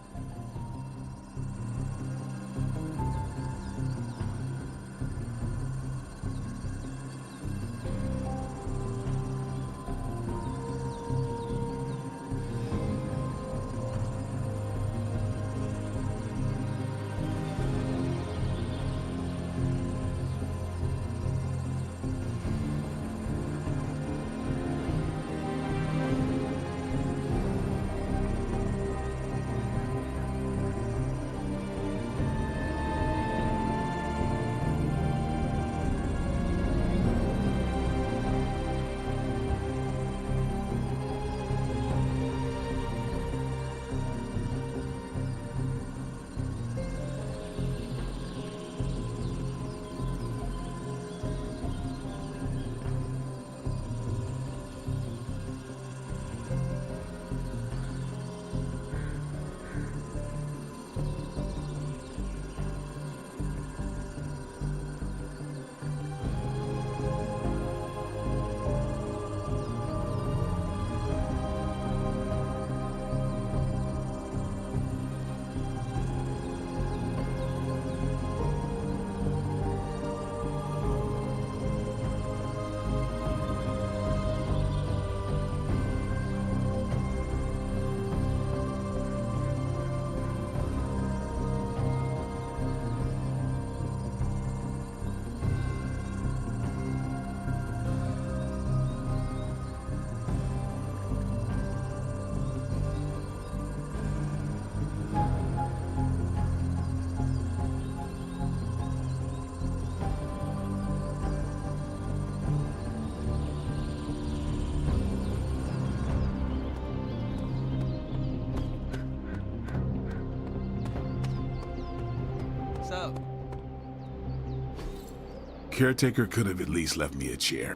Caretaker could have at least left me a chair.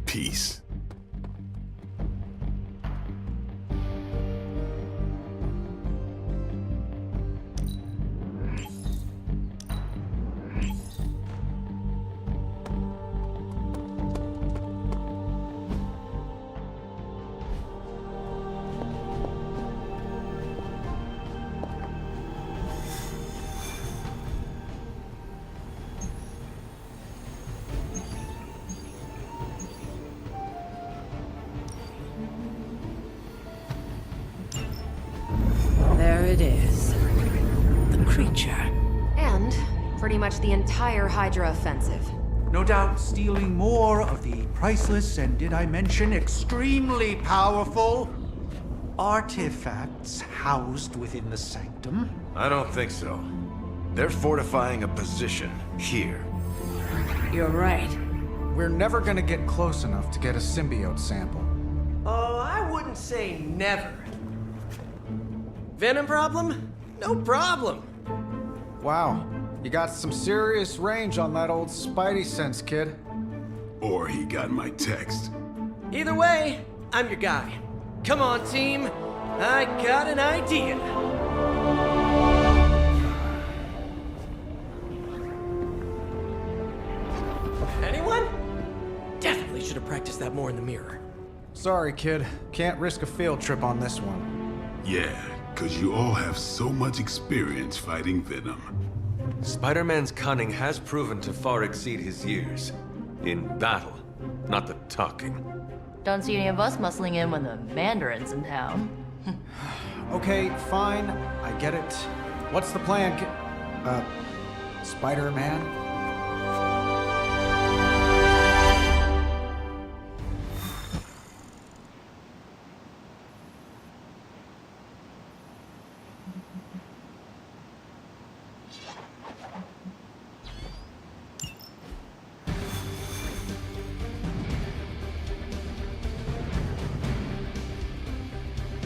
Peace. There it is. The creature. And pretty much the entire Hydra offensive. No doubt stealing more of the priceless and, did I mention, extremely powerful artifacts housed within the sanctum. I don't think so. They're fortifying a position here. You're right. We're never gonna get close enough to get a symbiote sample. Oh, I wouldn't say never. Venom problem? No problem. Wow, you got some serious range on that old Spidey sense, kid. Or he got my text. Either way, I'm your guy. Come on, team. I got an idea. Anyone? Definitely should have practiced that more in the mirror. Sorry, kid. Can't risk a field trip on this one. Yeah, 'cause you all have so much experience fighting Venom. Spider-Man's cunning has proven to far exceed his years. In battle, not the talking. Don't see any of us muscling in when the Mandarin's in town. Okay, fine. I get it. What's the plan, Spider-Man?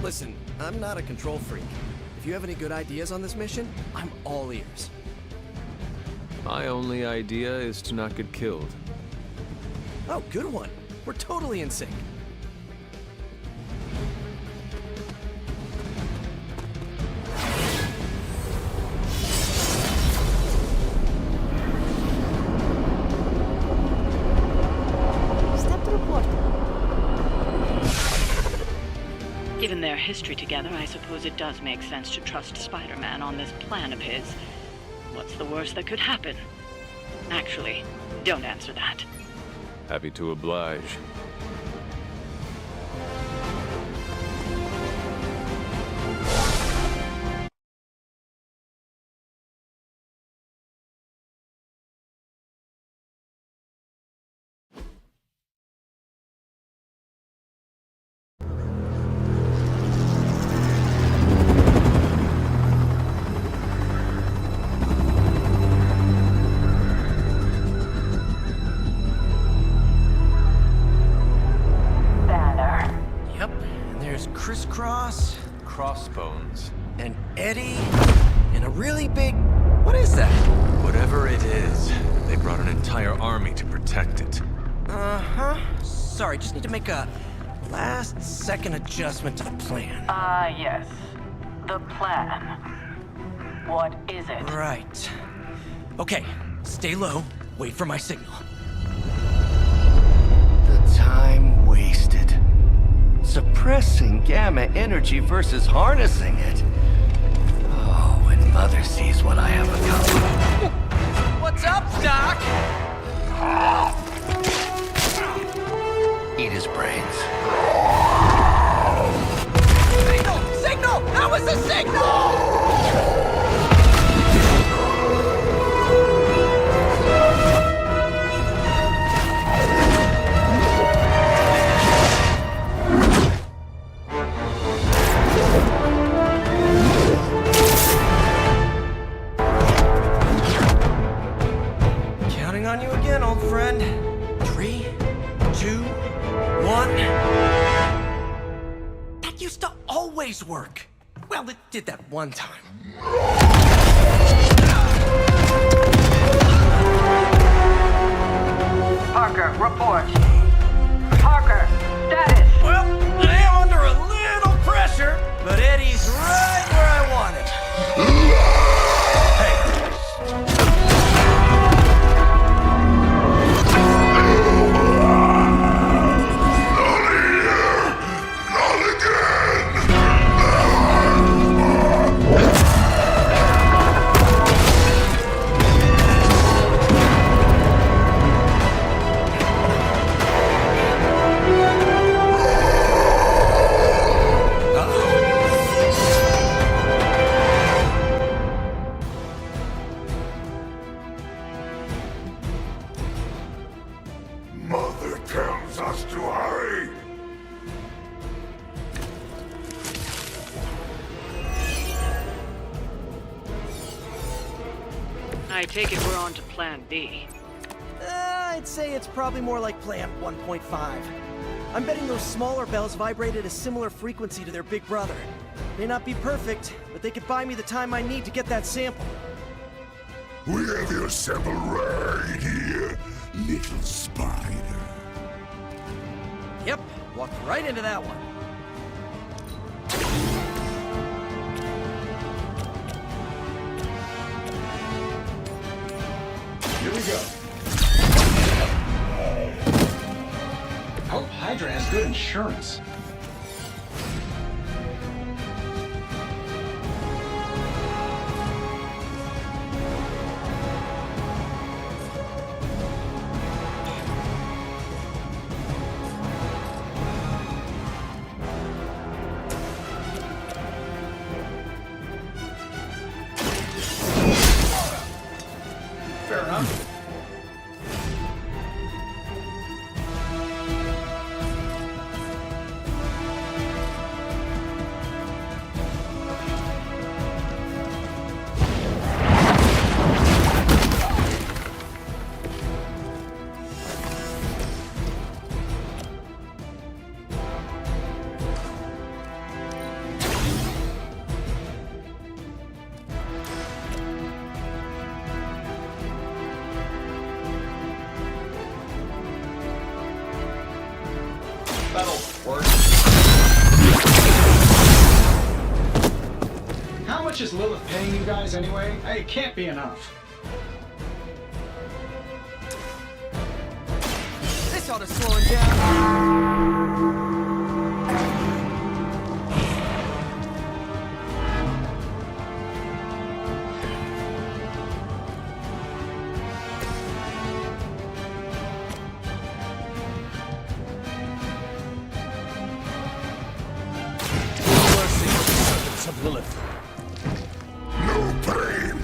Listen, I'm not a control freak. If you have any good ideas on this mission, I'm all ears. My only idea is to not get killed. Oh, good one. We're totally in sync. Step to the portal. Given their history together, I suppose it does make sense to trust Spider-Man on this plan of his. What's the worst that could happen? Actually, don't answer that. Happy to oblige. Yep, and there's Crisscross, Crossbones. and Eddie, and a really big... What is that? Whatever it is, they brought an entire army to protect it. Uh-huh. Sorry, just need to make a last-second adjustment to the plan. Yes. The plan. What is it? Right. Okay, stay low, wait for my signal. The time wasted. Suppressing gamma energy versus harnessing it. Oh, when Mother sees what I have become. What's up, Doc? Eat his brains. Signal! Signal! That was a signal! you again, old friend. 3, 2, 1. That used to always work. Well, it did that one time. Parker, report. Parker, status. Well, I am under a little pressure, but Eddie's right where I want him. Hey. Mother tells us to hurry. I take it we're on to Plan B. I'd say it's probably more like Plan 1.5. I'm betting those smaller bells vibrate at a similar frequency to their big brother. May not be perfect, but they could buy me the time I need to get that sample. We have your sample right here, little spider. Yep, walked right into that one. Here we go. I hope Hydra has good insurance. Fair enough. That'll work. How much is Lilith paying you guys anyway? Hey, it can't be enough. This ought to slow him down. Of Lilith. No pain.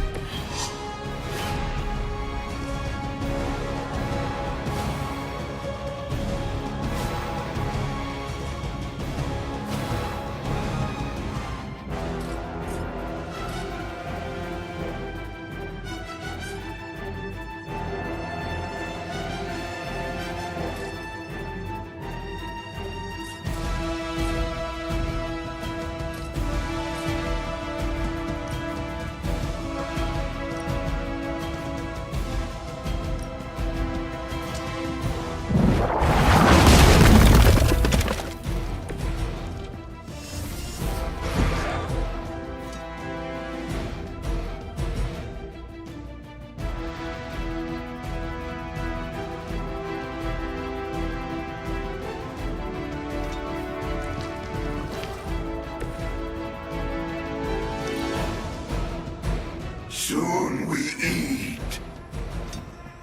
Soon we eat.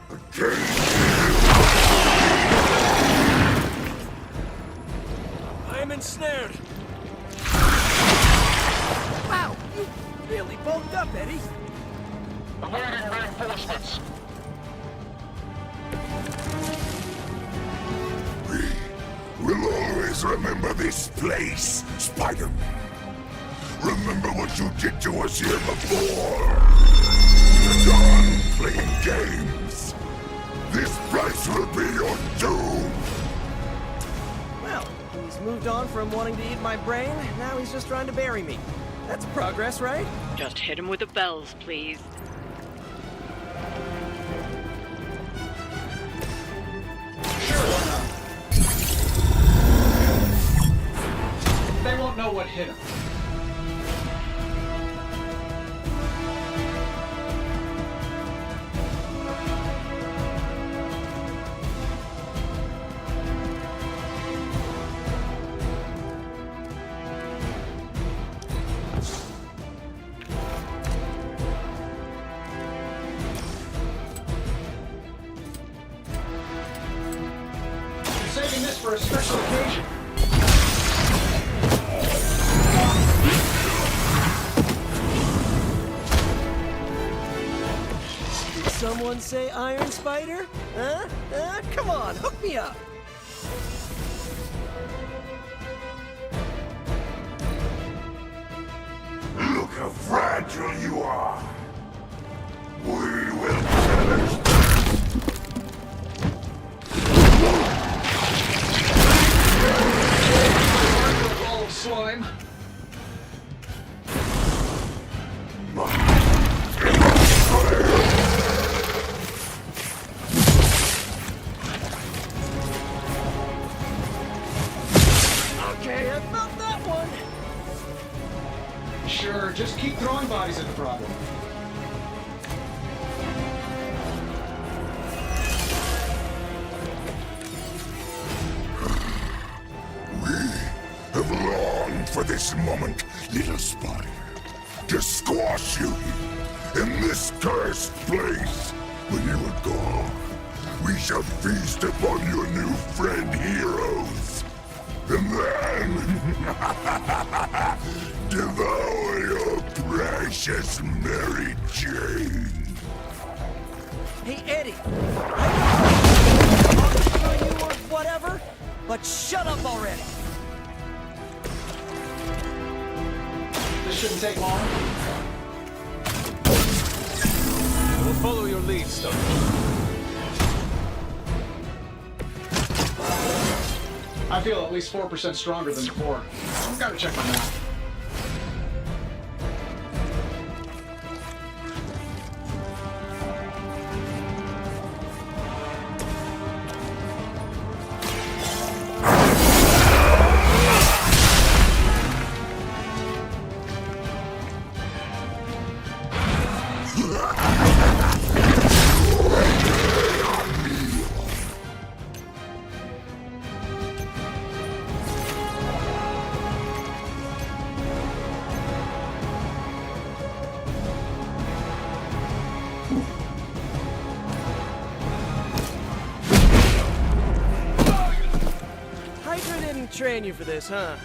Again. I am ensnared. Wow, you really bulked up, Eddie. Awaiting reinforcements. We'll always remember this place, Spider-Man. Remember what you did to us here before. You're done playing games. price will be your doom! Well, he's moved on from wanting to eat my brain, now he's just trying to bury me. That's progress, right? Just hit him with the bells, please. They won't know what hit him. Saving this for a special occasion. Did someone say Iron Spider? Huh? Come on, hook me up! Look how fragile you are! We will challenge Ball of slime. Okay, I felt that one! Sure, just keep throwing bodies at the problem. have longed for this moment, little spider. To squash you in this cursed place. When you are gone, we shall feast upon your new friend heroes. And then devour your precious Mary Jane. Hey, Eddie! I'll destroy you or whatever, but shut up already! This shouldn't take long. We'll follow your lead, Stone. I feel at least 4% stronger than before. I've got to check my math. Hydra didn't train you for this, huh?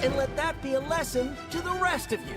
And let that be a lesson to the rest of you.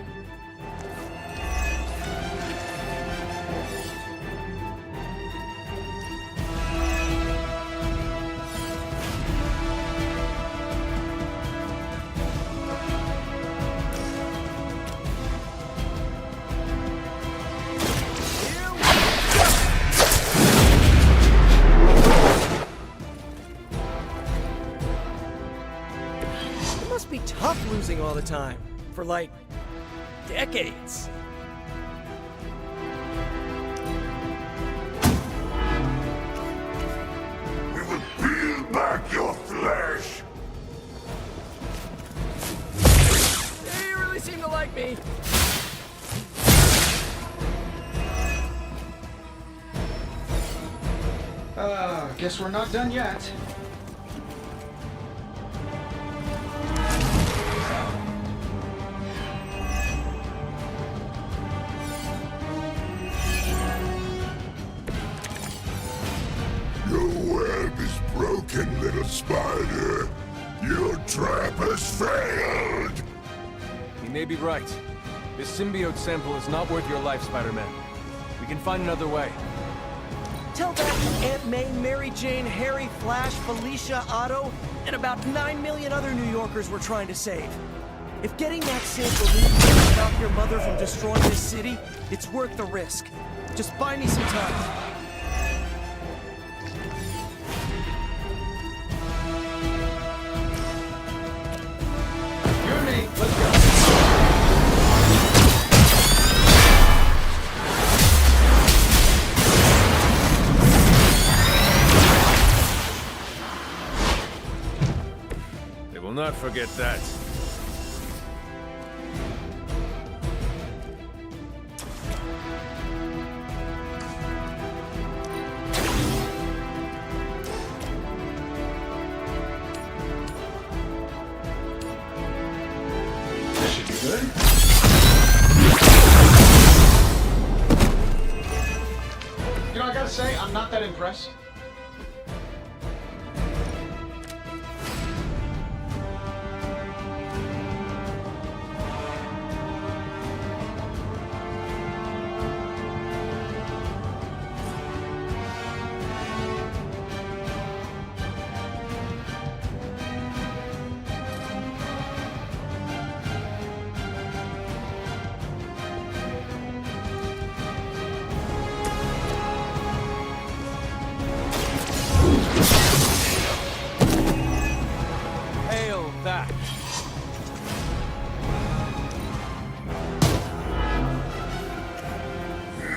posing all the time. For like, decades. We will peel back your flesh! They really seem to like me. Guess we're not done yet. Your web is broken, little spider. Your trap has failed. He may be right. This symbiote sample is not worth your life, Spider-Man. We can find another way. Tell that to Aunt May, Mary Jane, Harry, Flash, Felicia, Otto, and about 9 million other New Yorkers we're trying to save. If getting that sample leads to stop your mother from destroying this city, it's worth the risk. Just buy me some time. Not forget that. This should be good. You know, I gotta say, I'm not that impressed.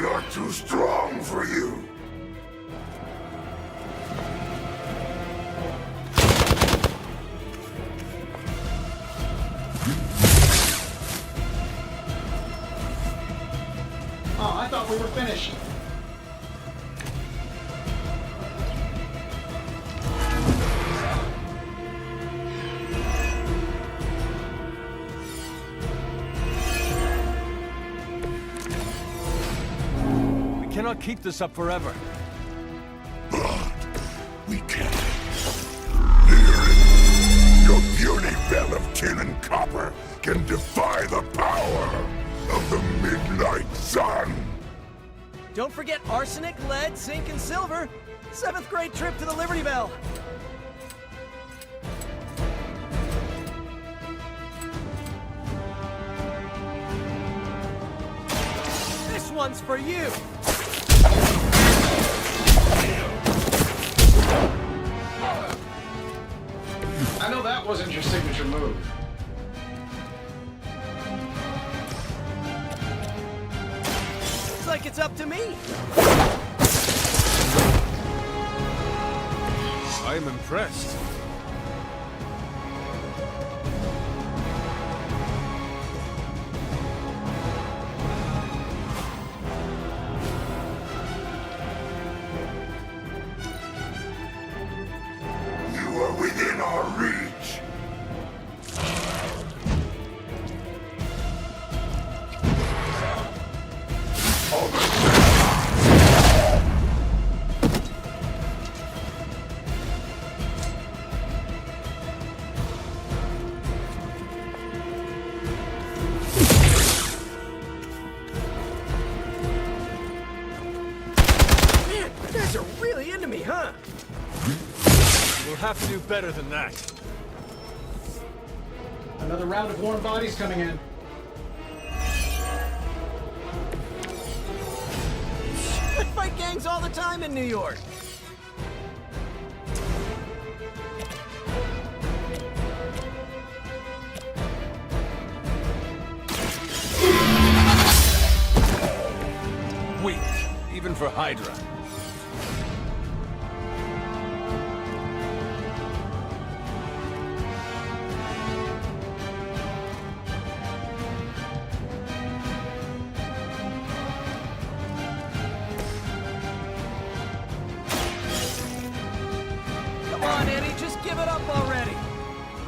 Not too strong for you. Oh, I thought we were finished. We cannot keep this up forever. But we can. Hear it. Your puny bell of tin and copper can defy the power of the midnight sun. Don't forget arsenic, lead, zinc, and silver. 7th grade trip to the Liberty Bell. This one's for you. I know that wasn't your signature move. Looks like it's up to me. I am impressed. You are within our reach. Man, you guys are really into me, huh? We'll have to do better than that. Another round of warm bodies coming in. I fight gangs all the time in New York. for Hydra. Come on, Eddie, just give it up already.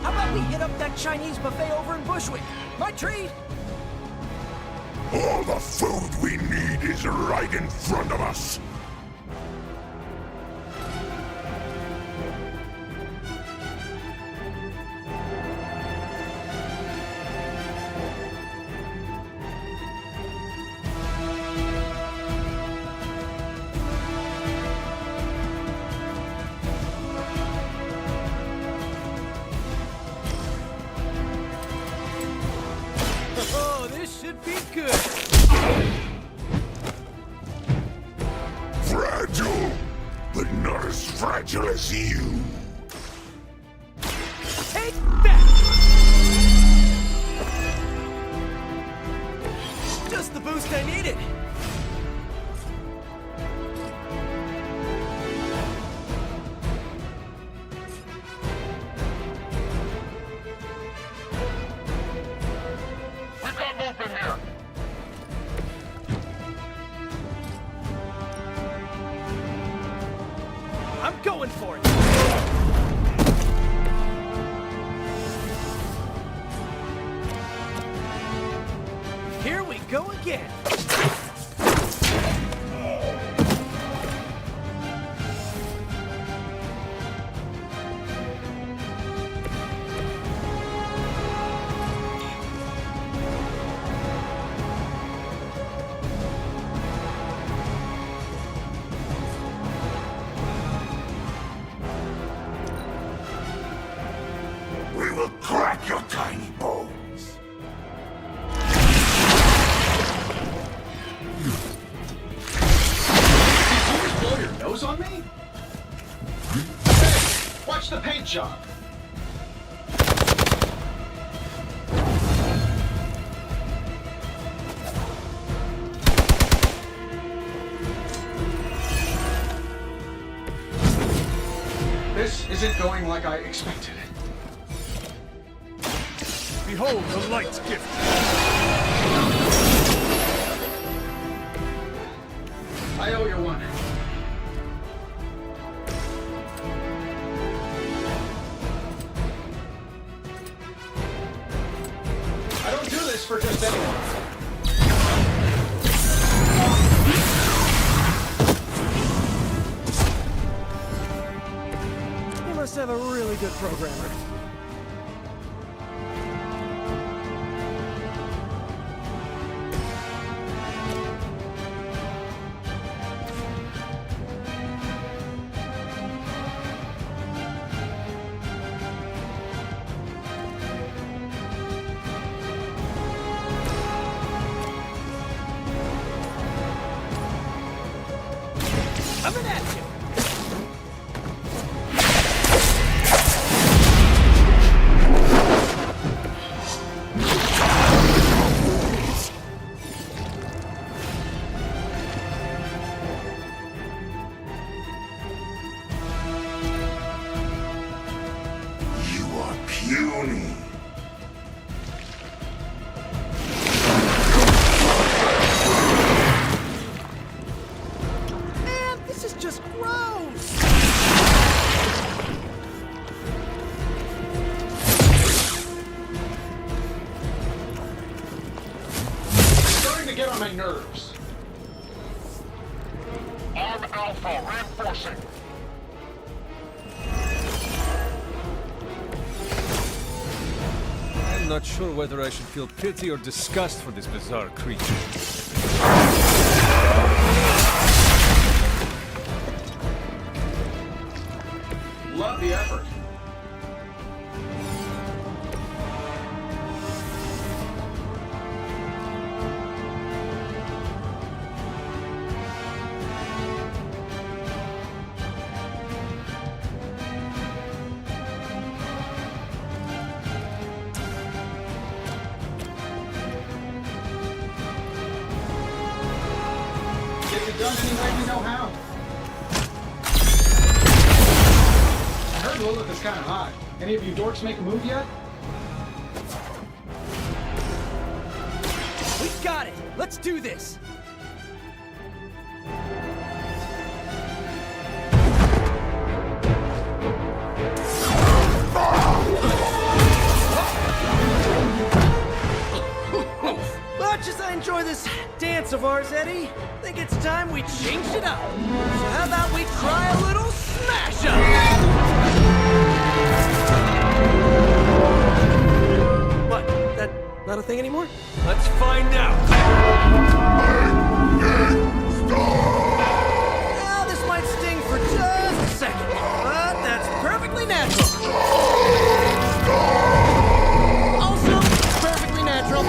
How about we hit up that Chinese buffet over in Bushwick? My treat! All the food we need is right in front of us. Oh, this should be good. Fragile, but not as fragile as you. Take that! Just the boost I needed. We've got movement here. I'm going for it. Here we go again. We will crack your tiny bones. Did you blow your nose on me? Hey, watch the paint job. This isn't going like I expected. Behold the light's gift. I owe you one. I don't do this for just anyone. You must have a really good programmer. Coming at you! You are puny. Man, this is just gross! It's starting to get on my nerves. Arm Alpha reinforcing. I'm not sure whether I should feel pity or disgust for this bizarre creature. Love the effort. Get it done any way you know. Lilith is kind of hot. Any of you dorks make a move yet? We got it! Let's do this! Much as I enjoy this dance of ours, Eddie, I think it's time we changed it up. So how about we try a little smash up? What? That not a thing anymore? Let's find out! Well, this might sting for just a second, but that's perfectly natural. Also, perfectly natural.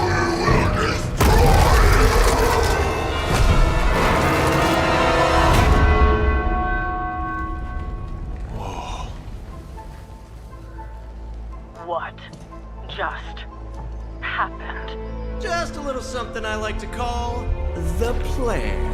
What just happened? Just a little something I like to call the plan.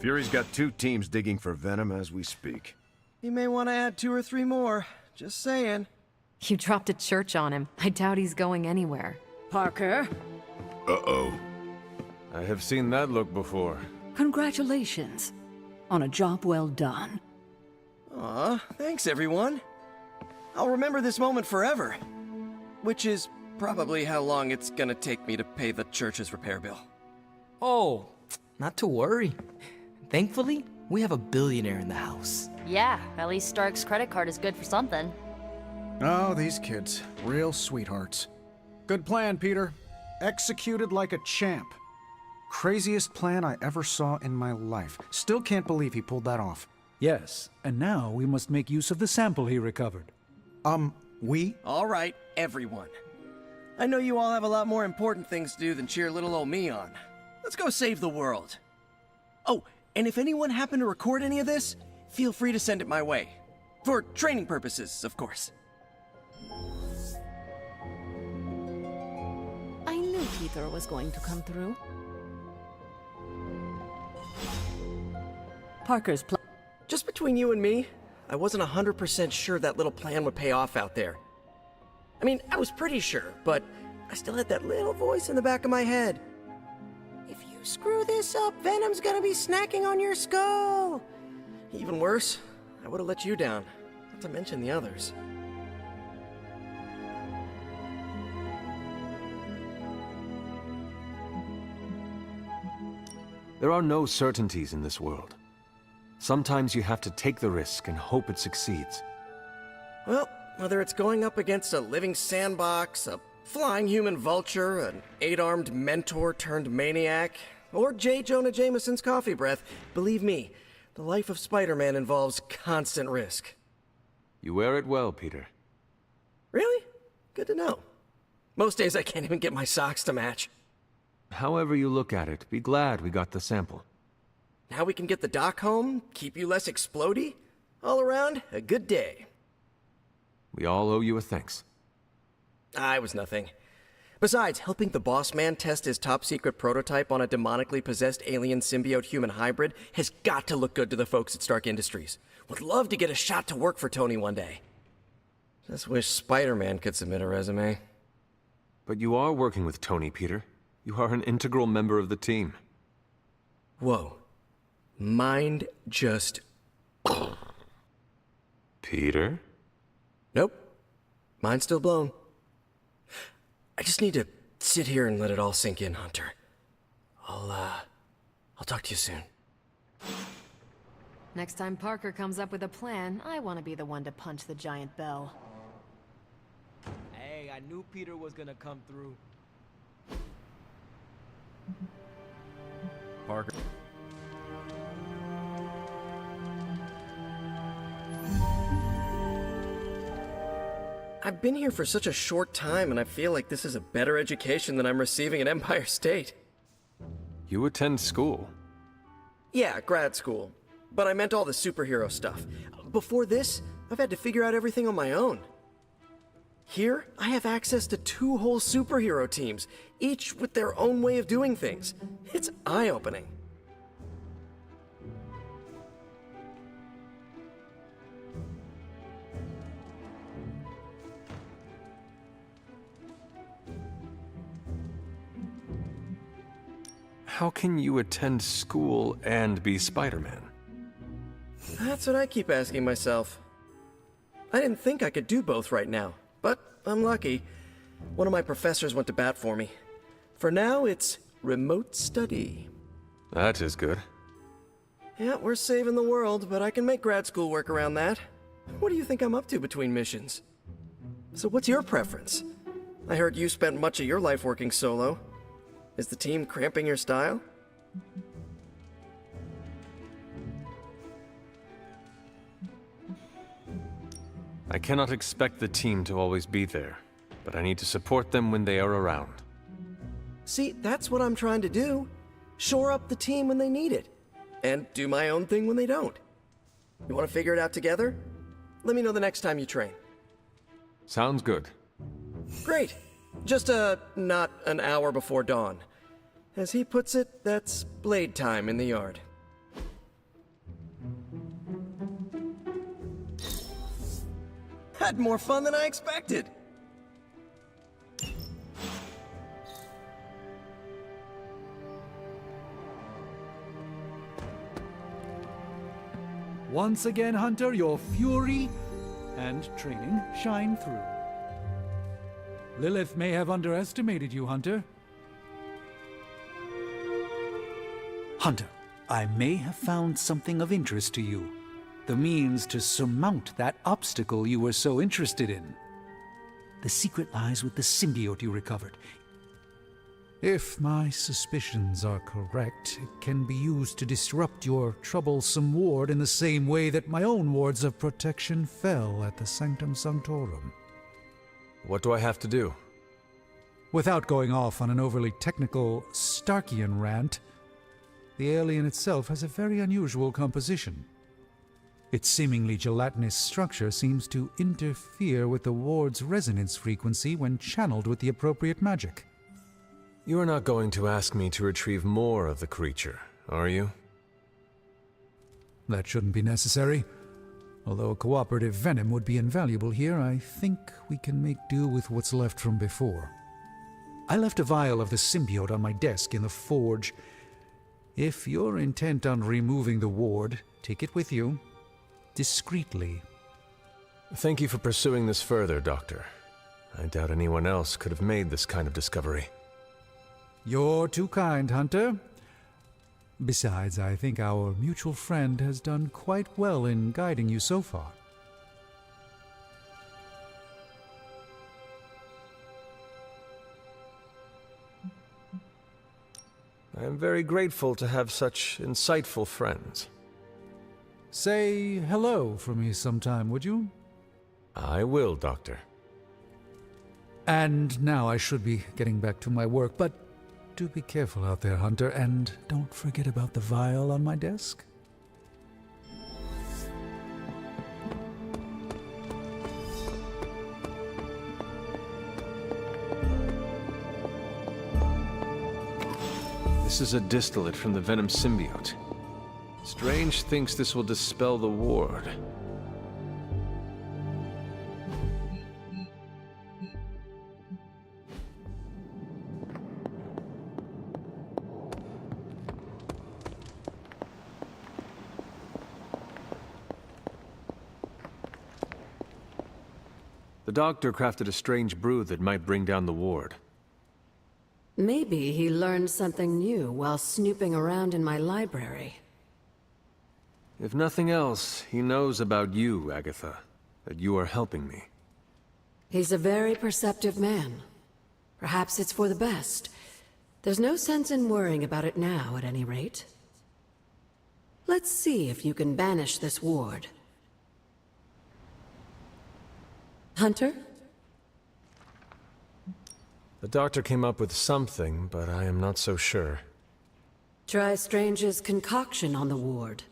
Fury's got 2 teams digging for Venom as we speak. You may want to add 2 or 3 more. Just saying. You dropped a church on him. I doubt he's going anywhere. Parker, Uh-oh. I have seen that look before. congratulations on a job well done. Aw, thanks everyone. I'll remember this moment forever. Which is probably how long it's gonna take me to pay the church's repair bill. Oh, not to worry. Thankfully, we have a billionaire in the house. Yeah, at least Stark's credit card is good for something. Oh, these kids. Real sweethearts. Good plan, Peter. Executed like a champ. Craziest plan I ever saw in my life. Still can't believe he pulled that off. Yes, and now we must make use of the sample he recovered. We? All right, everyone. I know you all have a lot more important things to do than cheer little old me on. Let's go save the world. Oh, and if anyone happened to record any of this, feel free to send it my way. For training purposes, of course. I knew Peter was going to come through. Parker's plan. Just between you and me, I wasn't 100% sure that little plan would pay off out there. I mean, I was pretty sure, but I still had that little voice in the back of my head. If you screw this up, Venom's gonna be snacking on your skull. Even worse, I would have let you down, not to mention the others. There are no certainties in this world. Sometimes you have to take the risk and hope it succeeds. Well, whether it's going up against a living sandbox, a flying human vulture, an 8-armed mentor turned maniac, or J. Jonah Jameson's coffee breath, believe me, the life of Spider-Man involves constant risk. You wear it well, Peter. Really? Good to know. Most days I can't even get my socks to match. However you look at it, be glad we got the sample. Now we can get the doc home, keep you less explodey. All around, a good day. We all owe you a thanks. I was nothing. Besides, helping the boss man test his top-secret prototype on a demonically possessed alien symbiote-human hybrid has got to look good to the folks at Stark Industries. Would love to get a shot to work for Tony one day. Just wish Spider-Man could submit a resume. But you are working with Tony, Peter. You are an integral member of the team. Whoa. Mind just... Peter? Nope. Mind's still blown. I just need to sit here and let it all sink in, Hunter. I'll talk to you soon. Next time Parker comes up with a plan, I want to be the one to punch the giant bell. Hey, I knew Peter was gonna come through. Parker. I've been here for such a short time, and I feel like this is a better education than I'm receiving at Empire State. You attend school? Yeah, grad school. But I meant all the superhero stuff. Before this, I've had to figure out everything on my own. Here, I have access to 2 whole superhero teams, each with their own way of doing things. It's eye-opening. How can you attend school and be Spider-Man? That's what I keep asking myself. I didn't think I could do both right now, but I'm lucky. One of my professors went to bat for me. For now, it's remote study. That is good. Yeah, we're saving the world, but I can make grad school work around that. What do you think I'm up to between missions? So what's your preference? I heard you spent much of your life working solo. Is the team cramping your style? I cannot expect the team to always be there, but I need to support them when they are around. See, that's what I'm trying to do. Shore up the team when they need it, and do my own thing when they don't. You want to figure it out together? Let me know the next time you train. Sounds good. Great. Just, not an hour before dawn. As he puts it, that's blade time in the yard. Had more fun than I expected. Once again, Hunter, your fury and training shine through. Lilith may have underestimated you, Hunter. Hunter, I may have found something of interest to you. The means to surmount that obstacle you were so interested in. The secret lies with the symbiote you recovered. If my suspicions are correct, it can be used to disrupt your troublesome ward in the same way that my own wards of protection fell at the Sanctum Sanctorum. What do I have to do? Without going off on an overly technical Starkian rant, the alien itself has a very unusual composition. Its seemingly gelatinous structure seems to interfere with the ward's resonance frequency when channeled with the appropriate magic. You are not going to ask me to retrieve more of the creature, are you? That shouldn't be necessary. Although a cooperative venom would be invaluable here, I think we can make do with what's left from before. I left a vial of the symbiote on my desk in the forge. If you're intent on removing the ward, take it with you. Discreetly. Thank you for pursuing this further, Doctor. I doubt anyone else could have made this kind of discovery. You're too kind, Hunter. Besides, I think our mutual friend has done quite well in guiding you so far. I am very grateful to have such insightful friends. Say hello for me sometime, would you? I will, Doctor. And now I should be getting back to my work, but do be careful out there, Hunter, and don't forget about the vial on my desk. This is a distillate from the Venom symbiote. Strange thinks this will dispel the ward. The doctor crafted a strange brew that might bring down the ward. Maybe he learned something new while snooping around in my library. If nothing else, he knows about you, Agatha. That you are helping me. He's a very perceptive man. Perhaps it's for the best. There's no sense in worrying about it now, at any rate. Let's see if you can banish this ward. Hunter? The doctor came up with something, but I am not so sure. Try Strange's concoction on the ward.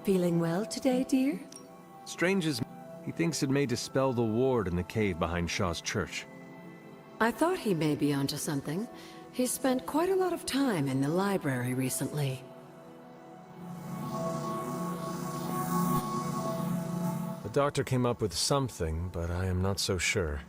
Feeling well today, dear? Strange. He thinks it may dispel the ward in the cave behind Shaw's church. I thought he may be onto something. He's spent quite a lot of time in the library recently. The doctor came up with something, but I am not so sure.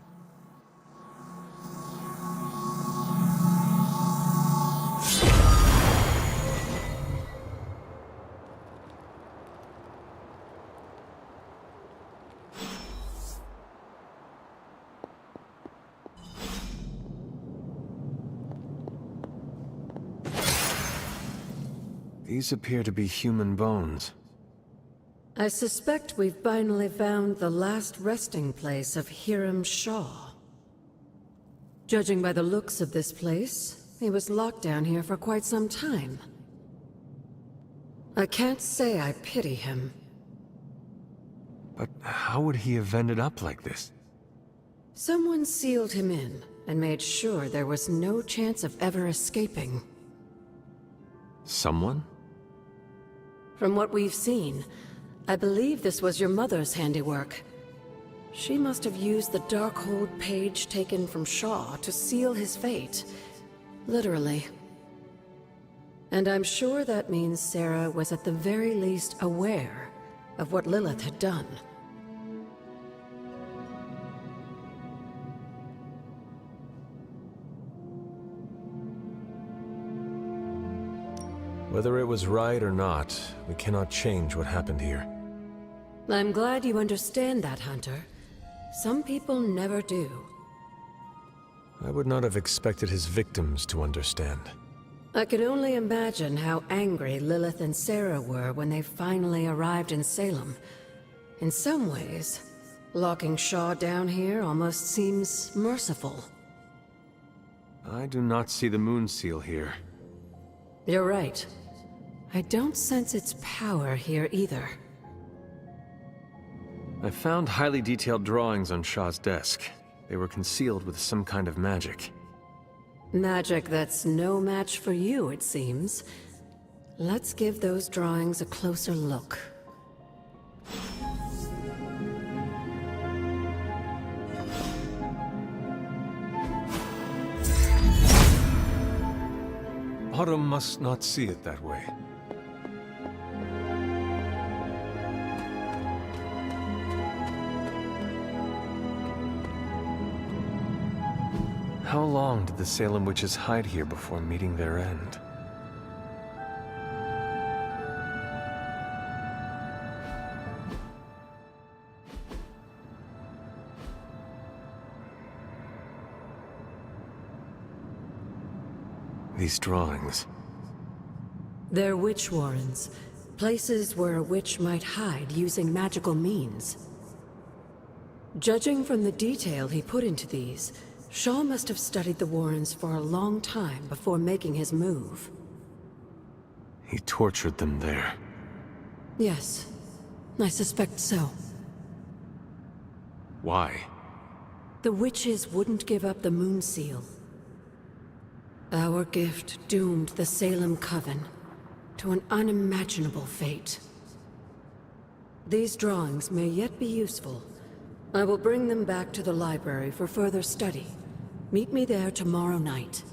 These appear to be human bones. I suspect we've finally found the last resting place of Hiram Shaw. Judging by the looks of this place, he was locked down here for quite some time. I can't say I pity him. But how would he have ended up like this? Someone sealed him in and made sure there was no chance of ever escaping. Someone? From what we've seen, I believe this was your mother's handiwork. She must have used the Darkhold page taken from Shaw to seal his fate. Literally. And I'm sure that means Sarah was at the very least aware of what Lilith had done. Whether it was right or not, we cannot change what happened here. I'm glad you understand that, Hunter. Some people never do. I would not have expected his victims to understand. I can only imagine how angry Lilith and Sarah were when they finally arrived in Salem. In some ways, locking Shaw down here almost seems merciful. I do not see the moon seal here. You're right. I don't sense its power here either. I found highly detailed drawings on Shaw's desk. They were concealed with some kind of magic. Magic that's no match for you, it seems. Let's give those drawings a closer look. Autumn must not see it that way. How long did the Salem witches hide here before meeting their end? These drawings. They're witch warrens, places where a witch might hide using magical means. Judging from the detail he put into these, Shaw must have studied the warrens for a long time before making his move. He tortured them there. Yes, I suspect so. Why? The witches wouldn't give up the Moon Seal. Our gift doomed the Salem Coven to an unimaginable fate. These drawings may yet be useful. I will bring them back to the library for further study. Meet me there tomorrow night.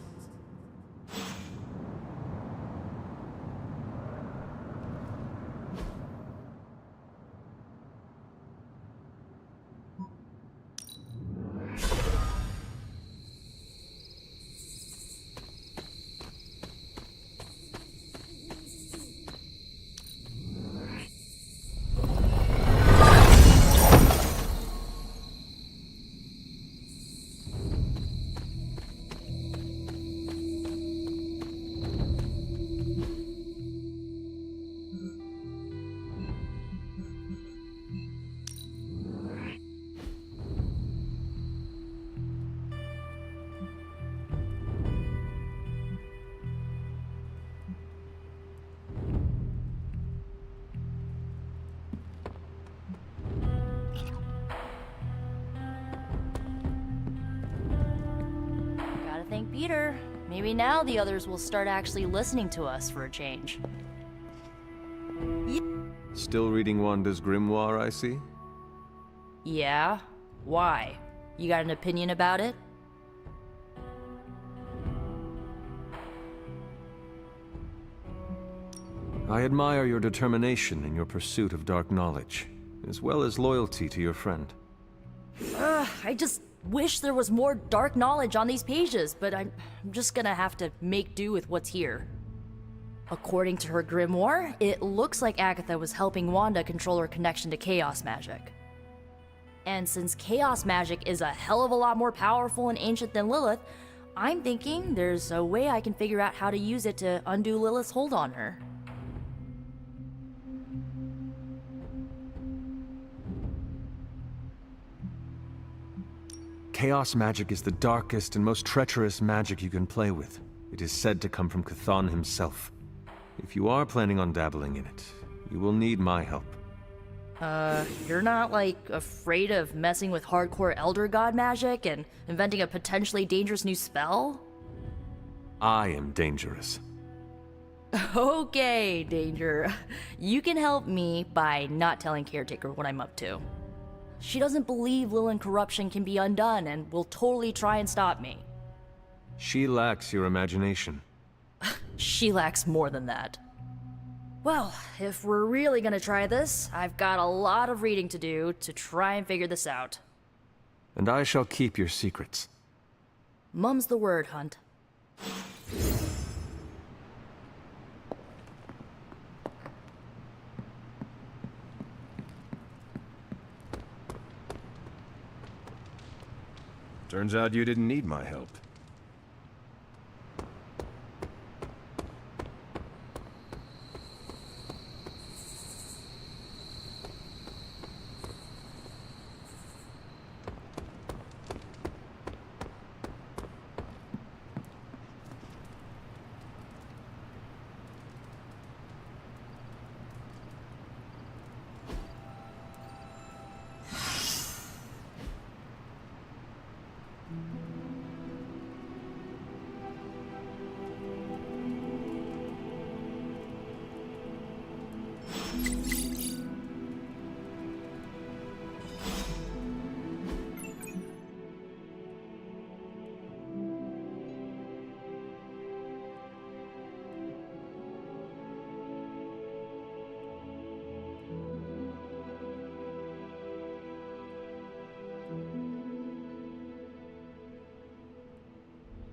Thank Peter. Maybe now the others will start actually listening to us for a change. Still reading Wanda's grimoire, I see? Yeah? Why? You got an opinion about it? I admire your determination in your pursuit of dark knowledge, as well as loyalty to your friend. I just wish there was more dark knowledge on these pages, but I'm just gonna have to make do with what's here. According to her grimoire, it looks like Agatha was helping Wanda control her connection to chaos magic. And since chaos magic is a hell of a lot more powerful and ancient than Lilith, I'm thinking there's a way I can figure out how to use it to undo Lilith's hold on her. Chaos magic is the darkest and most treacherous magic you can play with. It is said to come from Chthon himself. If you are planning on dabbling in it, you will need my help. You're not, like, afraid of messing with hardcore Elder God magic and inventing a potentially dangerous new spell? I am dangerous. Okay, Danger. You can help me by not telling Caretaker what I'm up to. She doesn't believe Lilith corruption can be undone and will totally try and stop me. She lacks your imagination. She lacks more than that. Well, if we're really gonna try this, I've got a lot of reading to do to try and figure this out. And I shall keep your secrets. Mum's the word, Hunt. Turns out you didn't need my help.